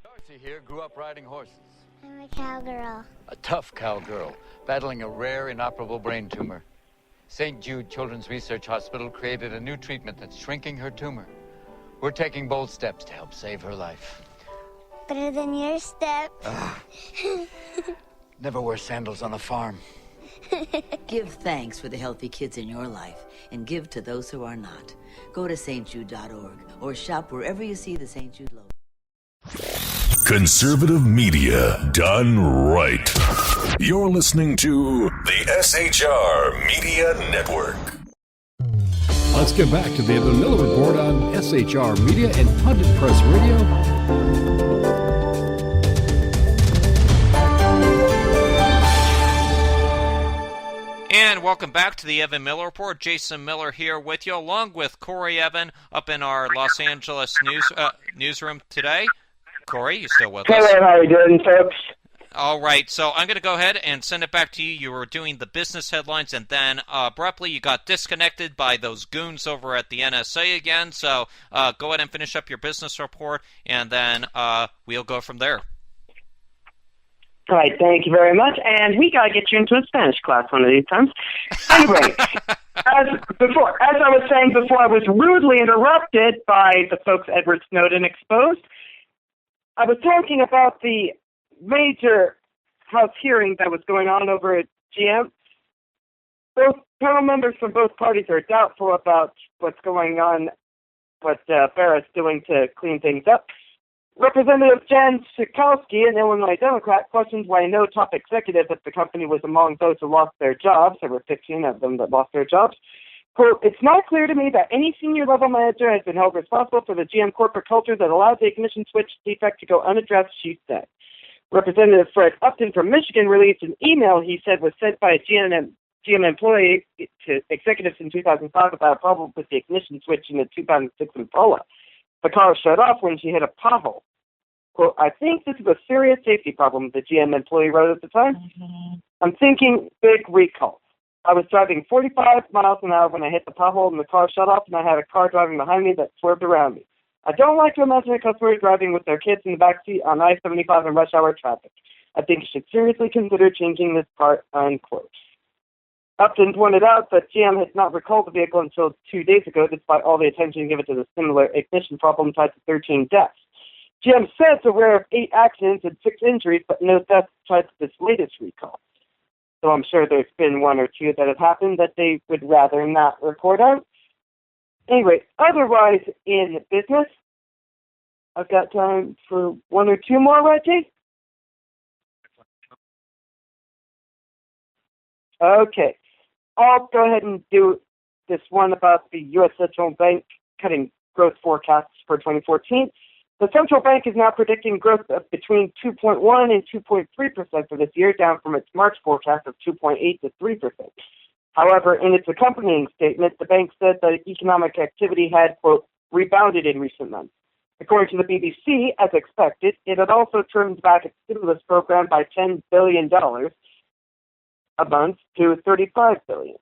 Darcy here grew up riding horses. I'm a cowgirl. A tough cowgirl, battling a rare inoperable brain tumor. St. Jude Children's Research Hospital created a new treatment that's shrinking her tumor. We're taking bold steps to help save her life. Better than your steps. Never wear sandals on a farm. Give thanks for the healthy kids in your life and give to those who are not. Go to stjude.org or shop wherever you see the St. Jude logo. Conservative media done right. You're listening to the SHR Media Network. Let's get back to the Evan Miller Report on SHR Media and Pundit Press Radio. And welcome back to the Evan Miller Report. Jason Miller here with you, along with Corey Evan, up in our Los Angeles newsroom today. Corey, you still with us? Hello, how are you doing, folks? All right, so I'm going to go ahead and send it back to you. You were doing the business headlines, and then abruptly you got disconnected by those goons over at the NSA again. So go ahead and finish up your business report, and then we'll go from there. All right, thank you very much. And we got to get you into a Spanish class one of these times. Anyway, as I was saying before, I was rudely interrupted by the folks Edward Snowden exposed. I was talking about the major House hearing that was going on over at GM. Both panel members from both parties are doubtful about what's going on, what Barrett's doing to clean things up. Representative Jan Schakowsky, an Illinois Democrat, questions why no top executive at the company was among those who lost their jobs. There were 15 of them that lost their jobs. Quote, "It's not clear to me that any senior-level manager has been held responsible for the GM corporate culture that allowed the ignition switch defect to go unaddressed," she said. Representative Fred Upton from Michigan released an email he said was sent by a GM employee to executives in 2005 about a problem with the ignition switch in the 2006 Impala. The car shut off when she hit a pothole. Quote, "I think this is a serious safety problem," the GM employee wrote at the time. "I'm thinking big recall. I was driving 45 miles an hour when I hit the pothole and the car shut off, and I had a car driving behind me that swerved around me. I don't like to imagine a customer driving with their kids in the backseat on I-75 in rush hour traffic. I think you should seriously consider changing this part," unquote. Upton pointed out that GM had not recalled the vehicle until 2 days ago, despite all the attention given to the similar ignition problem tied to 13 deaths. GM says aware of 8 accidents and 6 injuries, but no deaths tied to this latest recall. So I'm sure there's been 1 or 2 that have happened that they would rather not report on. Anyway, otherwise in business, I've got time for 1 or 2 more, right, Jay? Okay. I'll go ahead and do this one about the U.S. Central Bank cutting growth forecasts for 2014. The central bank is now predicting growth of between 2.1 and 2.3% for this year, down from its March forecast of 2.8 to 3%. However, in its accompanying statement, the bank said that economic activity had, quote, rebounded in recent months. According to the BBC, as expected, it had also trimmed back its stimulus program by $10 billion a month to $35 billion.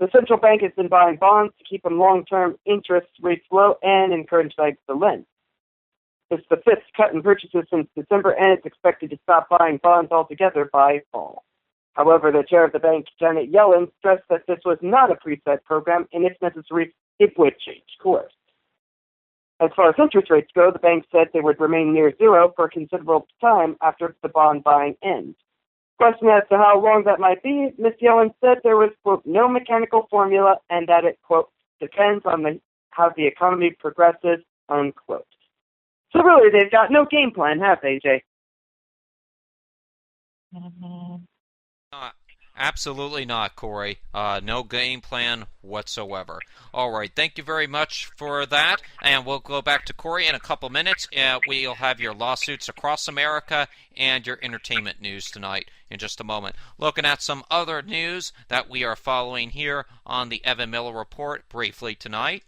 The central bank has been buying bonds to keep long-term interest rates low and encourage banks to lend. It's the 5th cut in purchases since December, and it's expected to stop buying bonds altogether by fall. However, the chair of the bank, Janet Yellen, stressed that this was not a preset program, and if necessary, it would change course. As far as interest rates go, the bank said they would remain near zero for a considerable time after the bond buying ends. Question as to how long that might be, Ms. Yellen said there was, quote, no mechanical formula and that it, quote, depends on how the economy progresses, unquote. So really, they've got no game plan, have they, Jay? Absolutely not, Corey. No game plan whatsoever. All right, thank you very much for that, and we'll go back to Corey in a couple minutes. We'll have your lawsuits across America and your entertainment news tonight in just a moment. Looking at some other news that we are following here on the Evan Miller Report briefly tonight.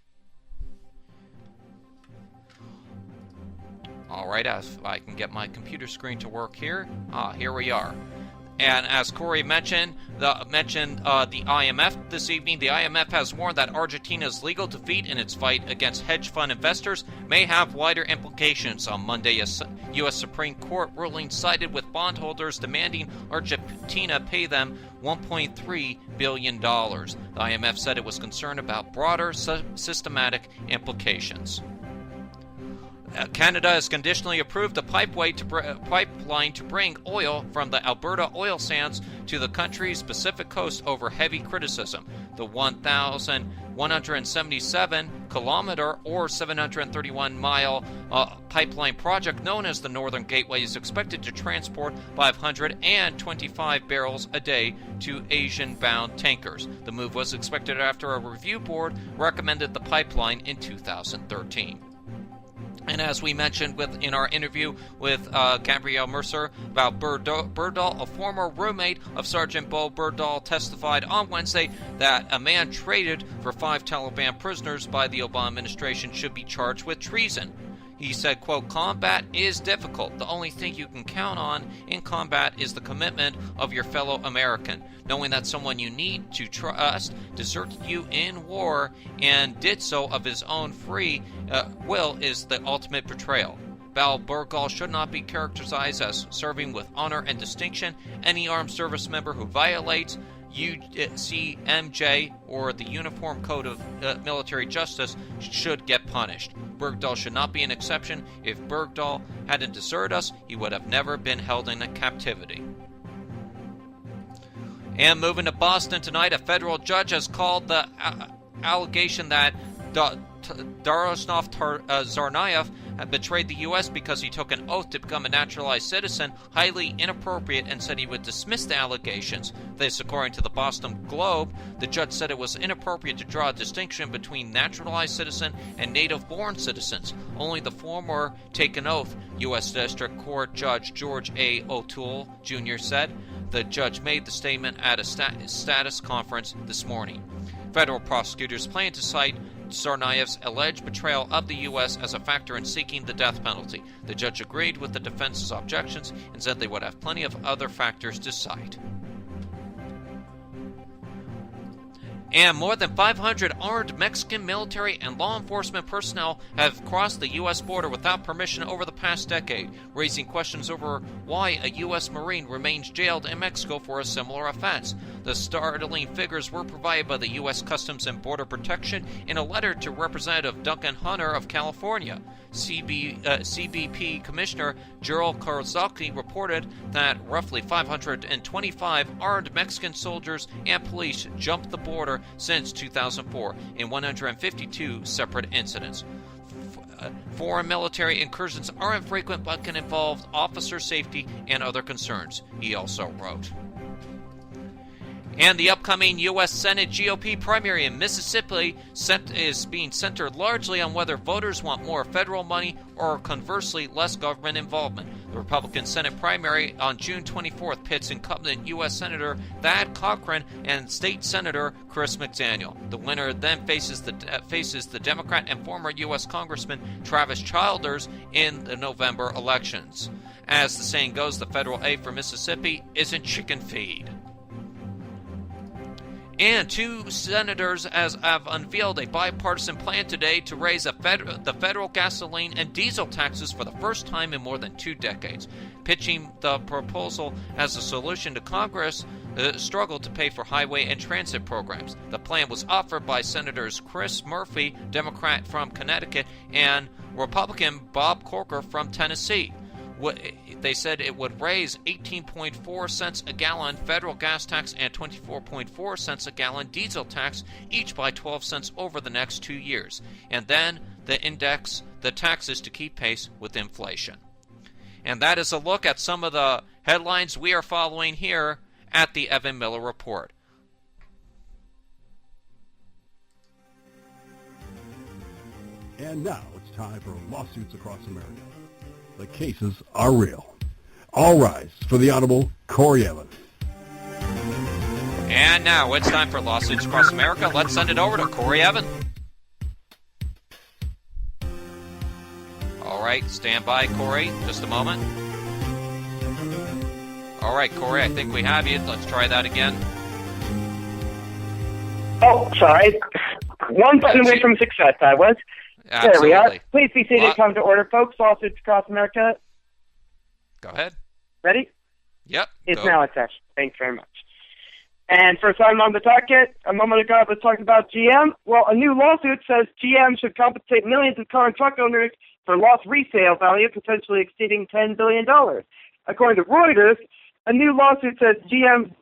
All right, if I can get my computer screen to work here. Here we are. And as Corey mentioned the IMF this evening, the IMF has warned that Argentina's legal defeat in its fight against hedge fund investors may have wider implications. On Monday, a U.S. Supreme Court ruling sided with bondholders demanding Argentina pay them $1.3 billion. The IMF said it was concerned about broader systematic implications. Canada has conditionally approved a pipeline to bring oil from the Alberta oil sands to the country's Pacific coast over heavy criticism. The 1,177-kilometer or 731-mile pipeline project known as the Northern Gateway is expected to transport 525 barrels a day to Asian-bound tankers. The move was expected after a review board recommended the pipeline in 2013. And as we mentioned in our interview with Gabrielle Mercer about Berdahl, a former roommate of Sergeant Bo Berdahl, testified on Wednesday that a man traded for 5 Taliban prisoners by the Obama administration should be charged with treason. He said, quote, combat is difficult. The only thing you can count on in combat is the commitment of your fellow American. Knowing that someone you need to trust deserted you in war and did so of his own free will is the ultimate betrayal. Bal Berdahl should not be characterized as serving with honor and distinction. Any armed service member who violates UCMJ or the Uniform Code of Military Justice should get punished. Berdahl should not be an exception. If Berdahl hadn't deserted us, he would have never been held in captivity. And moving to Boston tonight, a federal judge has called the allegation that Darosnov Tsarnaev had betrayed the U.S. because he took an oath to become a naturalized citizen highly inappropriate and said he would dismiss the allegations. This, according to the Boston Globe, the judge said it was inappropriate to draw a distinction between naturalized citizen and native-born citizens. Only the former take an oath, U.S. District Court Judge George A. O'Toole Jr. said. The judge made the statement at a status conference this morning. Federal prosecutors plan to cite Tsarnaev's alleged betrayal of the U.S. as a factor in seeking the death penalty. The judge agreed with the defense's objections and said they would have plenty of other factors to cite. And more than 500 armed Mexican military and law enforcement personnel have crossed the U.S. border without permission over the past decade, raising questions over why a U.S. Marine remains jailed in Mexico for a similar offense. The startling figures were provided by the U.S. Customs and Border Protection in a letter to Representative Duncan Hunter of California. CBP Commissioner Gerald Karzaki reported that roughly 525 armed Mexican soldiers and police jumped the border since 2004 in 152 separate incidents. Foreign military incursions are infrequent but can involve officer safety and other concerns, he also wrote. And the upcoming U.S. Senate GOP primary in Mississippi is being centered largely on whether voters want more federal money or, conversely, less government involvement. The Republican Senate primary on June 24th pits incumbent U.S. Senator Thad Cochran and State Senator Chris McDaniel. The winner then faces the Democrat and former U.S. Congressman Travis Childers in the November elections. As the saying goes, the federal aid for Mississippi isn't chicken feed. And two senators have unveiled a bipartisan plan today to raise the federal gasoline and diesel taxes for the first time in more than 2 decades, pitching the proposal as a solution to Congress' struggle to pay for highway and transit programs. The plan was offered by Senators Chris Murphy, Democrat from Connecticut, and Republican Bob Corker from Tennessee. They said it would raise 18.4 cents a gallon federal gas tax and 24.4 cents a gallon diesel tax, each by 12 cents over the next 2 years, and then index the taxes to keep pace with inflation. And that is a look at some of the headlines we are following here at the Evan Miller Report. And now it's time for lawsuits across America. The cases are real. All rise for the Honorable Corey Evans. And now it's time for Lawsuits Across America. Let's send it over to Corey Evans. All right, stand by, Corey. Just a moment. All right, Corey, I think we have you. Let's try that again. Oh, sorry. One button away from success, I was. Absolutely. There we are. Please be seated. Come to order, folks. Lawsuits Across America. Go ahead. Ready? Yep. It's now in session. Thanks very much. And first item on the docket, a moment ago I was talking about GM. Well, a new lawsuit says GM should compensate millions of car and truck owners for lost resale value, potentially exceeding $10 billion. According to Reuters, a new lawsuit says GM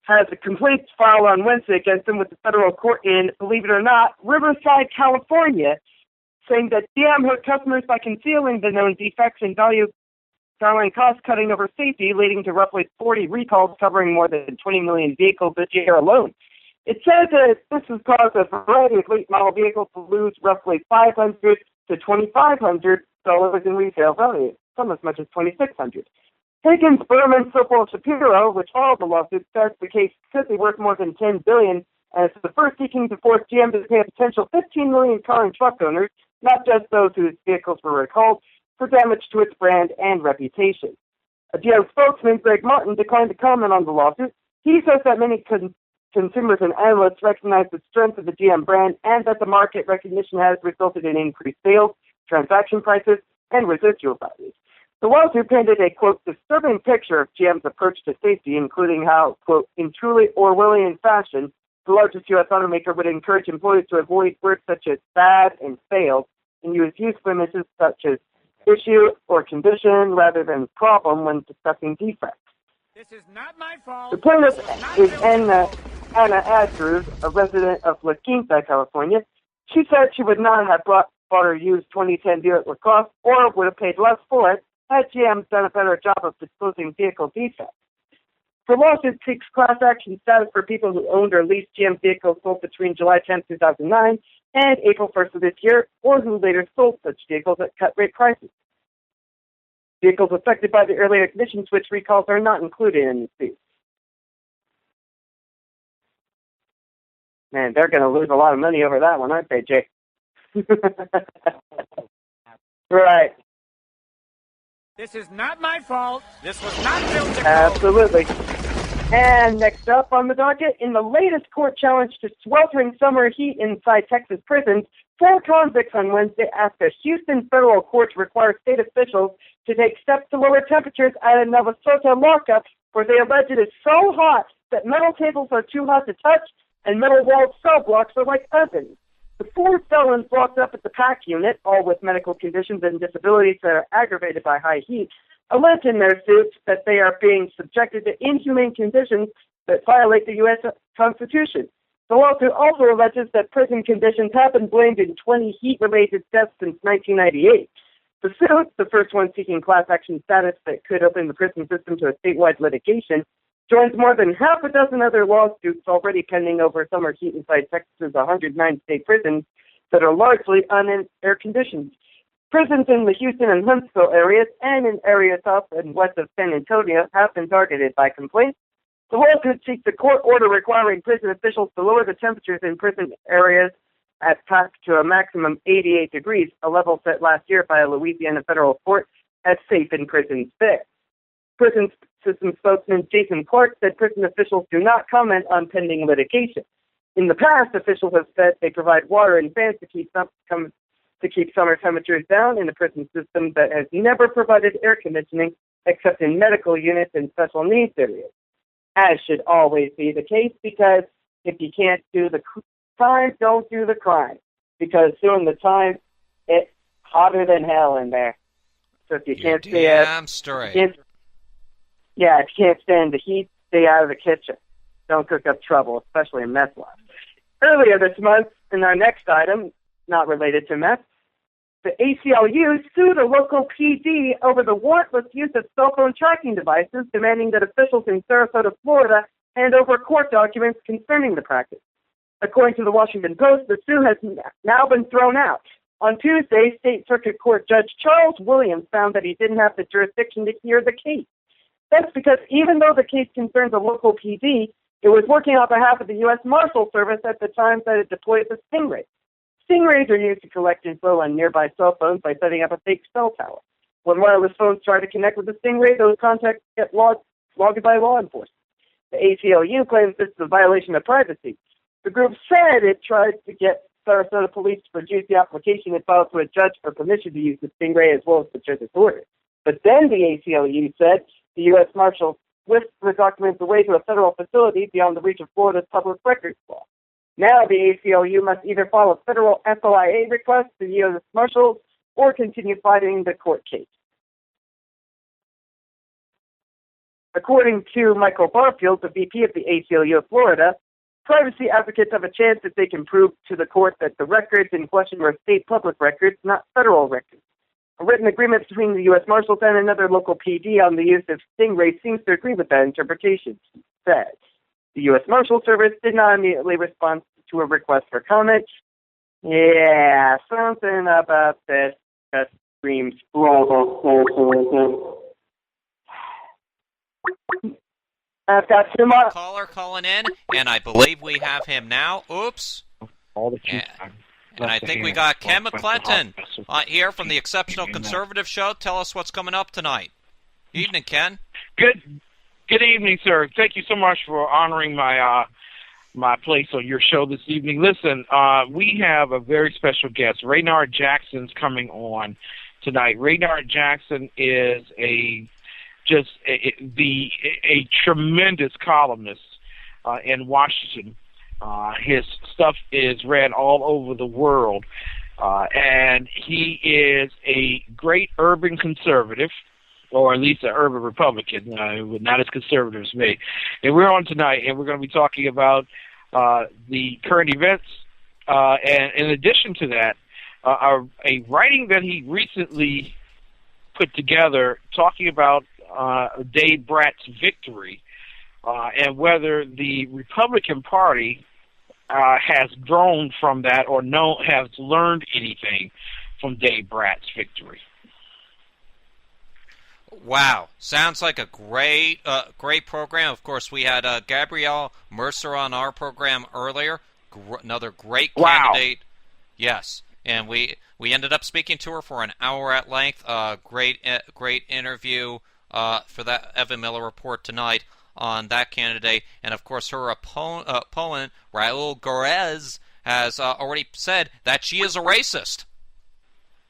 has a complaint filed on Wednesday against them with the federal court in, believe it or not, Riverside, California, saying that GM hurt customers by concealing the known defects in value, cost-cutting over safety, leading to roughly 40 recalls covering more than 20 million vehicles this year alone. It says that this has caused a variety of late model vehicles to lose roughly $500 to $2,500 in resale value, some as much as $2,600. Higgins, Berman, Sopel, Shapiro, which followed the lawsuit, says the case could be worth more than $10 billion, and it's the first seeking to force GM to pay a potential 15 million car and truck owners, not just those whose vehicles were recalled, for damage to its brand and reputation. A GM spokesman, Greg Martin, declined to comment on the lawsuit. He says that many consumers and analysts recognize the strength of the GM brand and that the market recognition has resulted in increased sales, transaction prices, and residual values. The lawsuit painted a, quote, disturbing picture of GM's approach to safety, including how, quote, in truly Orwellian fashion, the largest U.S. automaker would encourage employees to avoid words such as bad and failed and use useful images such as issue or condition rather than problem when discussing defects. This is not my fault. The plaintiff is Anna Andrews, a resident of La Quinta, California. She said she would not have bought or used 2010 Buick LaCrosse or would have paid less for it had GM done a better job of disclosing vehicle defects. The lawsuit seeks class action status for people who owned or leased GM vehicles sold between July 10, 2009 and April 1st of this year, or who later sold such vehicles at cut-rate prices. Vehicles affected by the earlier ignition switch recalls are not included in the suit. Man, they're going to lose a lot of money over that one, aren't they, Jay? Right. This is not my fault. This was not built to Absolutely. And next up on the docket, in the latest court challenge to sweltering summer heat inside Texas prisons, 4 convicts on Wednesday asked a Houston federal court to require state officials to take steps to lower temperatures at a Navasota lockup where they allege it is so hot that metal tables are too hot to touch and metal-walled cell blocks are like ovens. The 4 felons locked up at the PAC unit, all with medical conditions and disabilities that are aggravated by high heat, allege in their suits that they are being subjected to inhumane conditions that violate the U.S. Constitution. The lawsuit also alleges that prison conditions have been blamed in 20 heat-related deaths since 1998. The suit, the first one seeking class action status that could open the prison system to a statewide litigation, joins more than half a dozen other lawsuits already pending over summer heat inside Texas's 109 state prisons that are largely unair-conditioned. Prisons in the Houston and Huntsville areas and in areas south and west of San Antonio have been targeted by complaints. The lawsuit seeks a court order requiring prison officials to lower the temperatures in prison areas at PAC to a maximum 88 degrees, a level set last year by a Louisiana federal court as safe in prisons there. Prison system spokesman Jason Clark said prison officials do not comment on pending litigation. In the past, officials have said they provide water and fans to keep summer temperatures down in the prison system, but has never provided air conditioning except in medical units and special needs areas. As should always be the case, because if you can't do the crime, don't do the crime. Because doing the time, it's hotter than hell in there. So if you can't stay Damn straight. if you can't stand the heat, stay out of the kitchen. Don't cook up trouble, especially in meth labs. Earlier this month, in our next item, not related to meth, the ACLU sued a local PD over the warrantless use of cell phone tracking devices, demanding that officials in Sarasota, Florida, hand over court documents concerning the practice. According to the Washington Post, the suit has now been thrown out. On Tuesday, State Circuit Court Judge Charles Williams found that he didn't have the jurisdiction to hear the case. That's because even though the case concerns a local PD, it was working on behalf of the U.S. Marshal Service at the time that it deployed the Stingray. Stingrays are used to collect info on nearby cell phones by setting up a fake cell tower. When wireless phones try to connect with the Stingray, those contacts get logged by law enforcement. The ACLU claims this is a violation of privacy. The group said it tried to get Sarasota police to produce the application it filed to a judge for permission to use the Stingray as well as the judge's order. But then the ACLU said the U.S. Marshal whisked the documents away to a federal facility beyond the reach of Florida's public records law. Now the ACLU must either file a federal FOIA request to the U.S. Marshals or continue fighting the court case. According to Michael Barfield, the VP of the ACLU of Florida, privacy advocates have a chance if they can prove to the court that the records in question were state public records, not federal records. A written agreement between the U.S. Marshals and another local PD on the use of Stingray seems to agree with that interpretation, he said. The U.S. Marshal Service did not immediately respond to a request for comment. Yeah, something about this just screams global. I've got two more. Caller calling in, and I believe we have him now. Oops. And I think we got Ken McClinton here from the Exceptional Conservative Show. Tell us what's coming up tonight. Evening, Ken. Good evening, sir. Thank you so much for honoring my my place on your show this evening. Listen, we have a very special guest. Raynard Jackson's coming on tonight. Raynard Jackson is a tremendous columnist in Washington. His stuff is read all over the world, and he is a great urban conservative, or at least an urban Republican, not as conservative as me. And we're on tonight, and we're going to be talking about the current events, and in addition to that, a writing that he recently put together talking about Dave Bratt's victory, and whether the Republican Party has grown from that or has learned anything from Dave Bratt's victory. Wow, sounds like a great program. Of course, we had Gabrielle Mercer on our program earlier. Another great candidate. Wow. Yes, and we ended up speaking to her for an hour at length. Great interview for that Evan Miller Report tonight. on that candidate. And, of course, her opponent, Raul Gorez, has already said that she is a racist.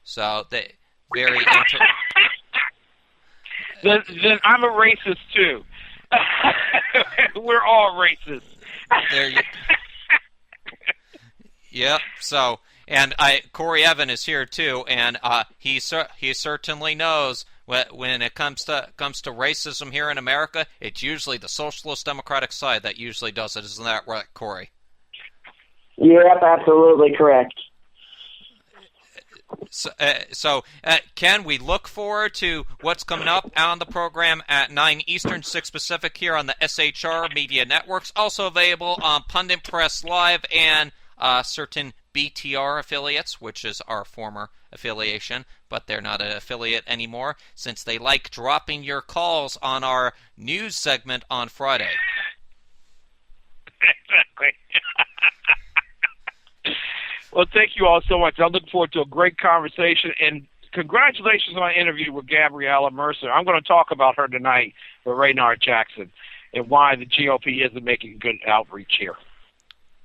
So, very Then I'm a racist, too. We're all racist. There you Yep, so... And Corey Evan is here too, and he certainly knows when it comes to racism here in America, it's usually the Socialist Democratic side that usually does it. Isn't that right, Corey? Yep, absolutely correct. So, Ken, we look forward to what's coming up on the program at 9 Eastern, 6 Pacific here on the SHR Media Networks. Also available on Pundit Press Live and certain BTR affiliates, which is our former affiliation, but they're not an affiliate anymore since they like dropping your calls on our news segment on Friday. Exactly. Well, thank you all so much. I look forward to a great conversation, and congratulations on the interview with Gabriella Mercer. I'm going to talk about her tonight with Raynard Jackson and why the GOP isn't making good outreach here.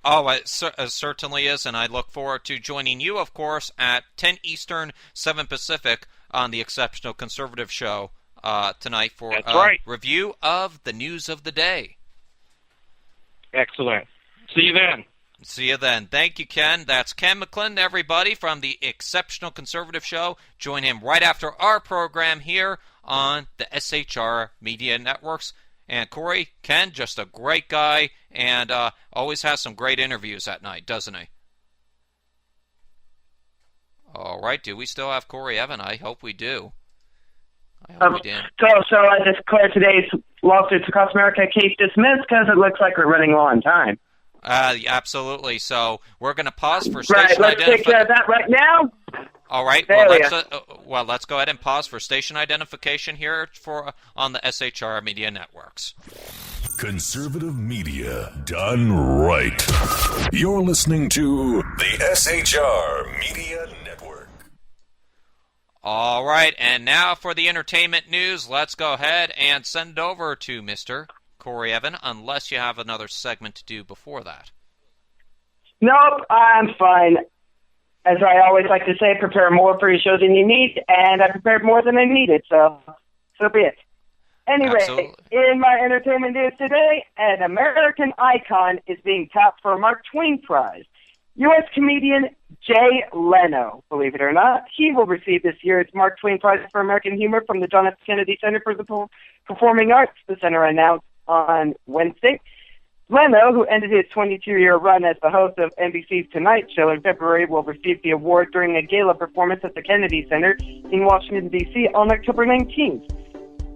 Oh, it certainly is, and I look forward to joining you, of course, at 10 Eastern, 7 Pacific on the Exceptional Conservative Show tonight for a review of the news of the day. Excellent. See you then. See you then. Thank you, Ken. That's Ken McClendon, everybody, from the Exceptional Conservative Show. Join him right after our program here on the SHR Media Networks. And Corey, Ken, just a great guy, and always has some great interviews at night, doesn't he? All right, do we still have Corey Evan? I hope we do. I hope we did. So I declare today's lawsuits across America case dismissed because it looks like we're running low on time. Absolutely. So we're going to pause for station identification. Right, let's take care of that right now. All right. Let's go ahead and pause for station identification here on the SHR Media Networks. Conservative media done right. You're listening to the SHR Media Network. All right, and now for the entertainment news. Let's go ahead and send it over to Mr. Corey Evan, unless you have another segment to do before that. Nope, I'm fine. As I always like to say, prepare more for your show than you need, and I prepared more than I needed, so be it. Anyway, Absolutely. In my entertainment news today, an American icon is being tapped for a Mark Twain Prize. U.S. comedian Jay Leno, believe it or not, he will receive this year's Mark Twain Prize for American Humor from the John F. Kennedy Center for the Performing Arts. The center announced on Wednesday. Leno, who ended his 22-year run as the host of NBC's Tonight Show in February, will receive the award during a gala performance at the Kennedy Center in Washington, D.C. on October 19th.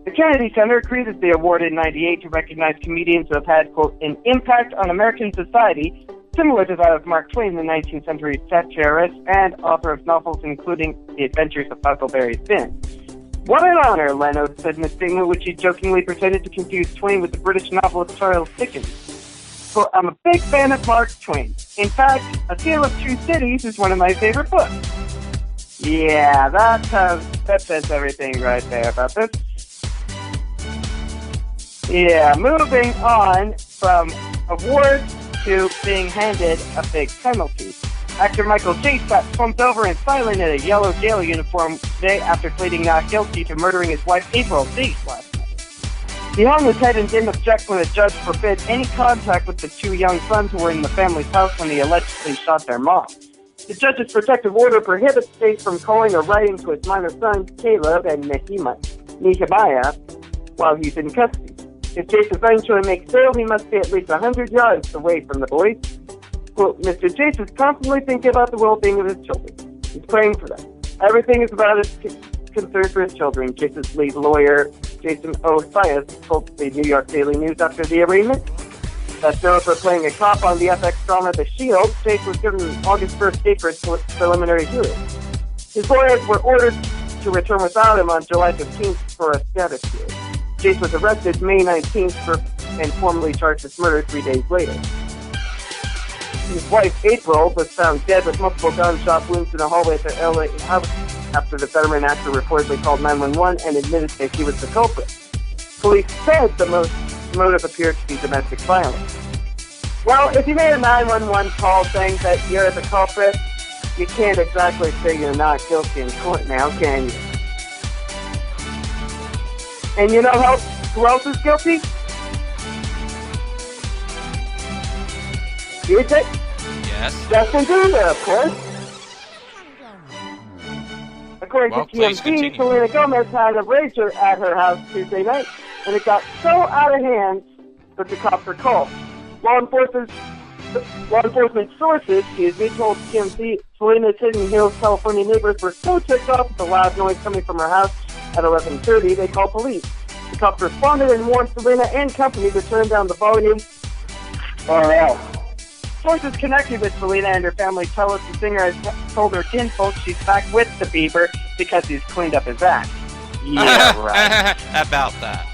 The Kennedy Center created the award in 1998 to recognize comedians who have had, quote, an impact on American society, similar to that of Mark Twain, the 19th century satirist and author of novels including The Adventures of Huckleberry Finn. What an honor, Leno said in a statement which he jokingly pretended to confuse Twain with the British novelist Charles Dickens. So I'm a big fan of Mark Twain. In fact, A Tale of Two Cities is one of my favorite books. Yeah, that says everything right there about this. Yeah, moving on from awards to being handed a big penalty. Actor Michael Chase got slumped over and silent in a yellow jail uniform today after pleading not guilty to murdering his wife April Chase last night. He hung his head and didn't object when the judge forbid any contact with the two young sons who were in the family's house when he allegedly shot their mom. The judge's protective order prohibits Chase from calling or writing to his minor sons, Caleb and Nehemiah, while he's in custody. If Chase eventually makes bail, he must be at least 100 yards away from the boys. Quote, Mr. Chase is constantly thinking about the well-being of his children. He's praying for them. Everything is about his concern for his children, Chase's lead lawyer, Jason Osias, told the New York Daily News after the arraignment. Best known for playing a cop on the FX drama The Shield, Chase was given an August 1st date for his preliminary hearing. His lawyers were ordered to return without him on July 15th for a status hearing. Chase was arrested May 19th and formally charged with murder 3 days later. His wife, April, was found dead with multiple gunshot wounds in a hallway at their LA house after the veteran actor reportedly called 911 and admitted that he was the culprit. Police said the most motive appeared to be domestic violence. Well, if you made a 911 call saying that you're the culprit, you can't exactly say you're not guilty in court now, can you? And you know who else is guilty? Is it? Yes. Justin Bieber, of course. According to TMZ, Selena Gomez had a rager at her house Tuesday night, and it got so out of hand that the cops were called. Law enforcement sources, told TMZ Selena's Hidden Hills, California neighbors were so ticked off with the loud noise coming from her house at 11:30, they called police. The cops responded and warned Selena and company to turn down the volume or else. Sources connected with Selena and her family tell us the singer has told her kinfolk she's back with the Bieber because he's cleaned up his act. Yeah, right. About that.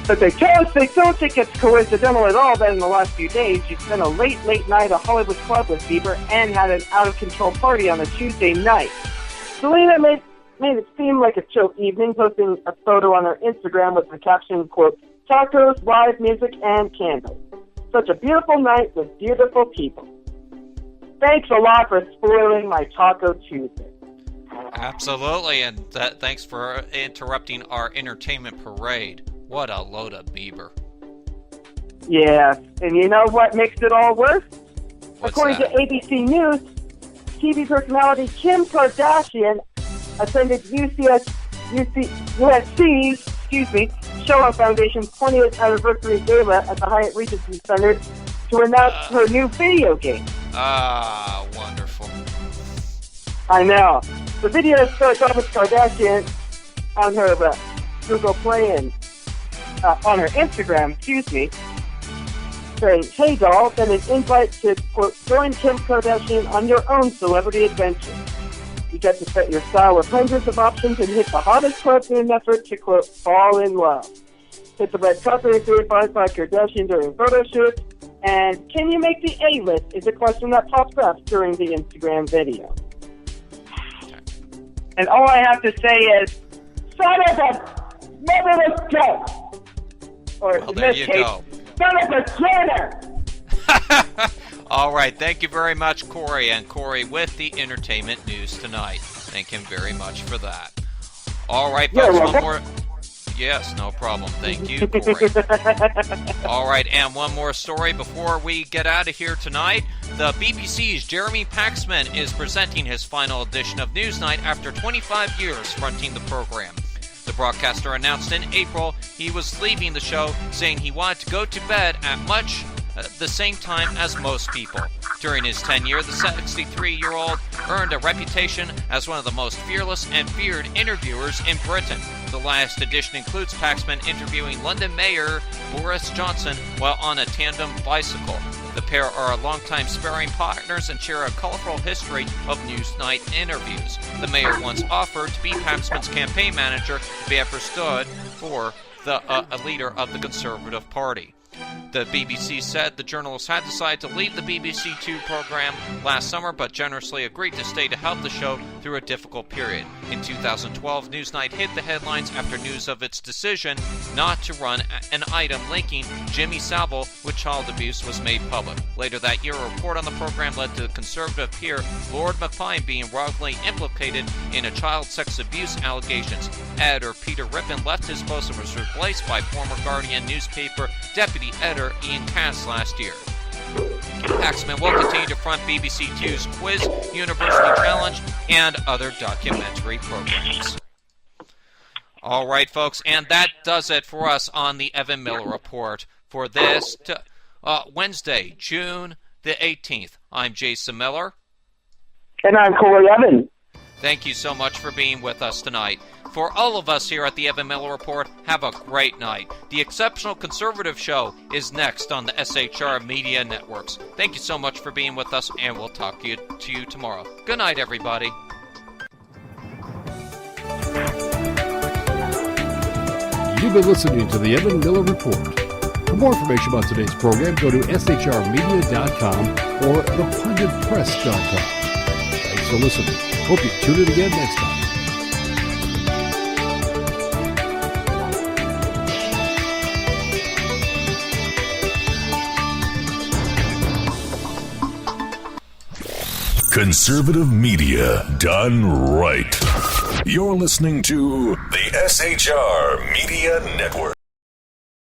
But they don't think it's coincidental at all that in the last few days she spent a late night at a Hollywood club with Bieber and had an out-of-control party on a Tuesday night. Selena made it seem like a chill evening, posting a photo on her Instagram with the caption, quote, "Tacos, live music, and candles. Such a beautiful night with beautiful people. Thanks a lot for spoiling my Taco Tuesday." Absolutely, and thanks for interrupting our entertainment parade. What a load of Bieber. Yeah, and you know what makes it all worse? According that? to ABC News, TV personality Kim Kardashian attended USC's Shoah Foundation's 20th anniversary gala at the Hyatt Regency Center to announce her new video game. Wonderful. I know. The video starts off with Kardashian on her Google Play and on her Instagram, saying, "Hey doll," then an invite to, quote, "join Kim Kardashian on your own celebrity adventure. You get to set your style with hundreds of options and hit the hottest clubs in an effort to, quote, fall in love. Hit the red carpet and be advised by Kardashian during photo shoots. And can you make the A-list is a question that pops up during the Instagram video. And all I have to say is, son of a motherless goat. Or Well, in there this you case, go. son of a traitor. All right, thank you very much, Corey. And Corey with the entertainment news tonight. Thank him very much for that. All right, folks, one more. Yes, no problem. Thank you, Corey. All right, and one more story before we get out of here tonight. The BBC's Jeremy Paxman is presenting his final edition of Newsnight after 25 years fronting the program. The broadcaster announced in April he was leaving the show, saying he wanted to go to bed at much the same time as most people. During his tenure, the 63-year-old earned a reputation as one of the most fearless and feared interviewers in Britain. The last edition includes Paxman interviewing London Mayor Boris Johnson while on a tandem bicycle. The pair are longtime sparring partners and share a colorful history of Newsnight interviews. The mayor once offered to be Paxman's campaign manager if he ever stood for a leader of the Conservative Party. The BBC said the journalist had decided to leave the BBC Two program last summer, but generously agreed to stay to help the show through a difficult period. In 2012, Newsnight hit the headlines after news of its decision not to run an item linking Jimmy Savile with child abuse was made public. Later that year, a report on the program led to the Conservative peer Lord McFine being wrongly implicated in a child sex abuse allegations. Editor Peter Rippon left his post and was replaced by former Guardian newspaper deputy editor Ian Cass last year. Paxman will continue to front BBC Two's Quiz University Challenge and other documentary programs. All right, folks, and that does it for us on the Evan Miller Report for this Wednesday, June the 18th. I'm Jason Miller. And I'm Corey Evan. Thank you so much for being with us tonight. For all of us here at the Evan Miller Report, have a great night. The Exceptional Conservative Show is next on the SHR Media Networks. Thank you so much for being with us, and we'll talk to you tomorrow. Good night, everybody. You've been listening to the Evan Miller Report. For more information about today's program, go to shrmedia.com or thepunditpress.com. Thanks for listening. Hope you tune in again next time. Conservative media done right. You're listening to the SHR Media Network.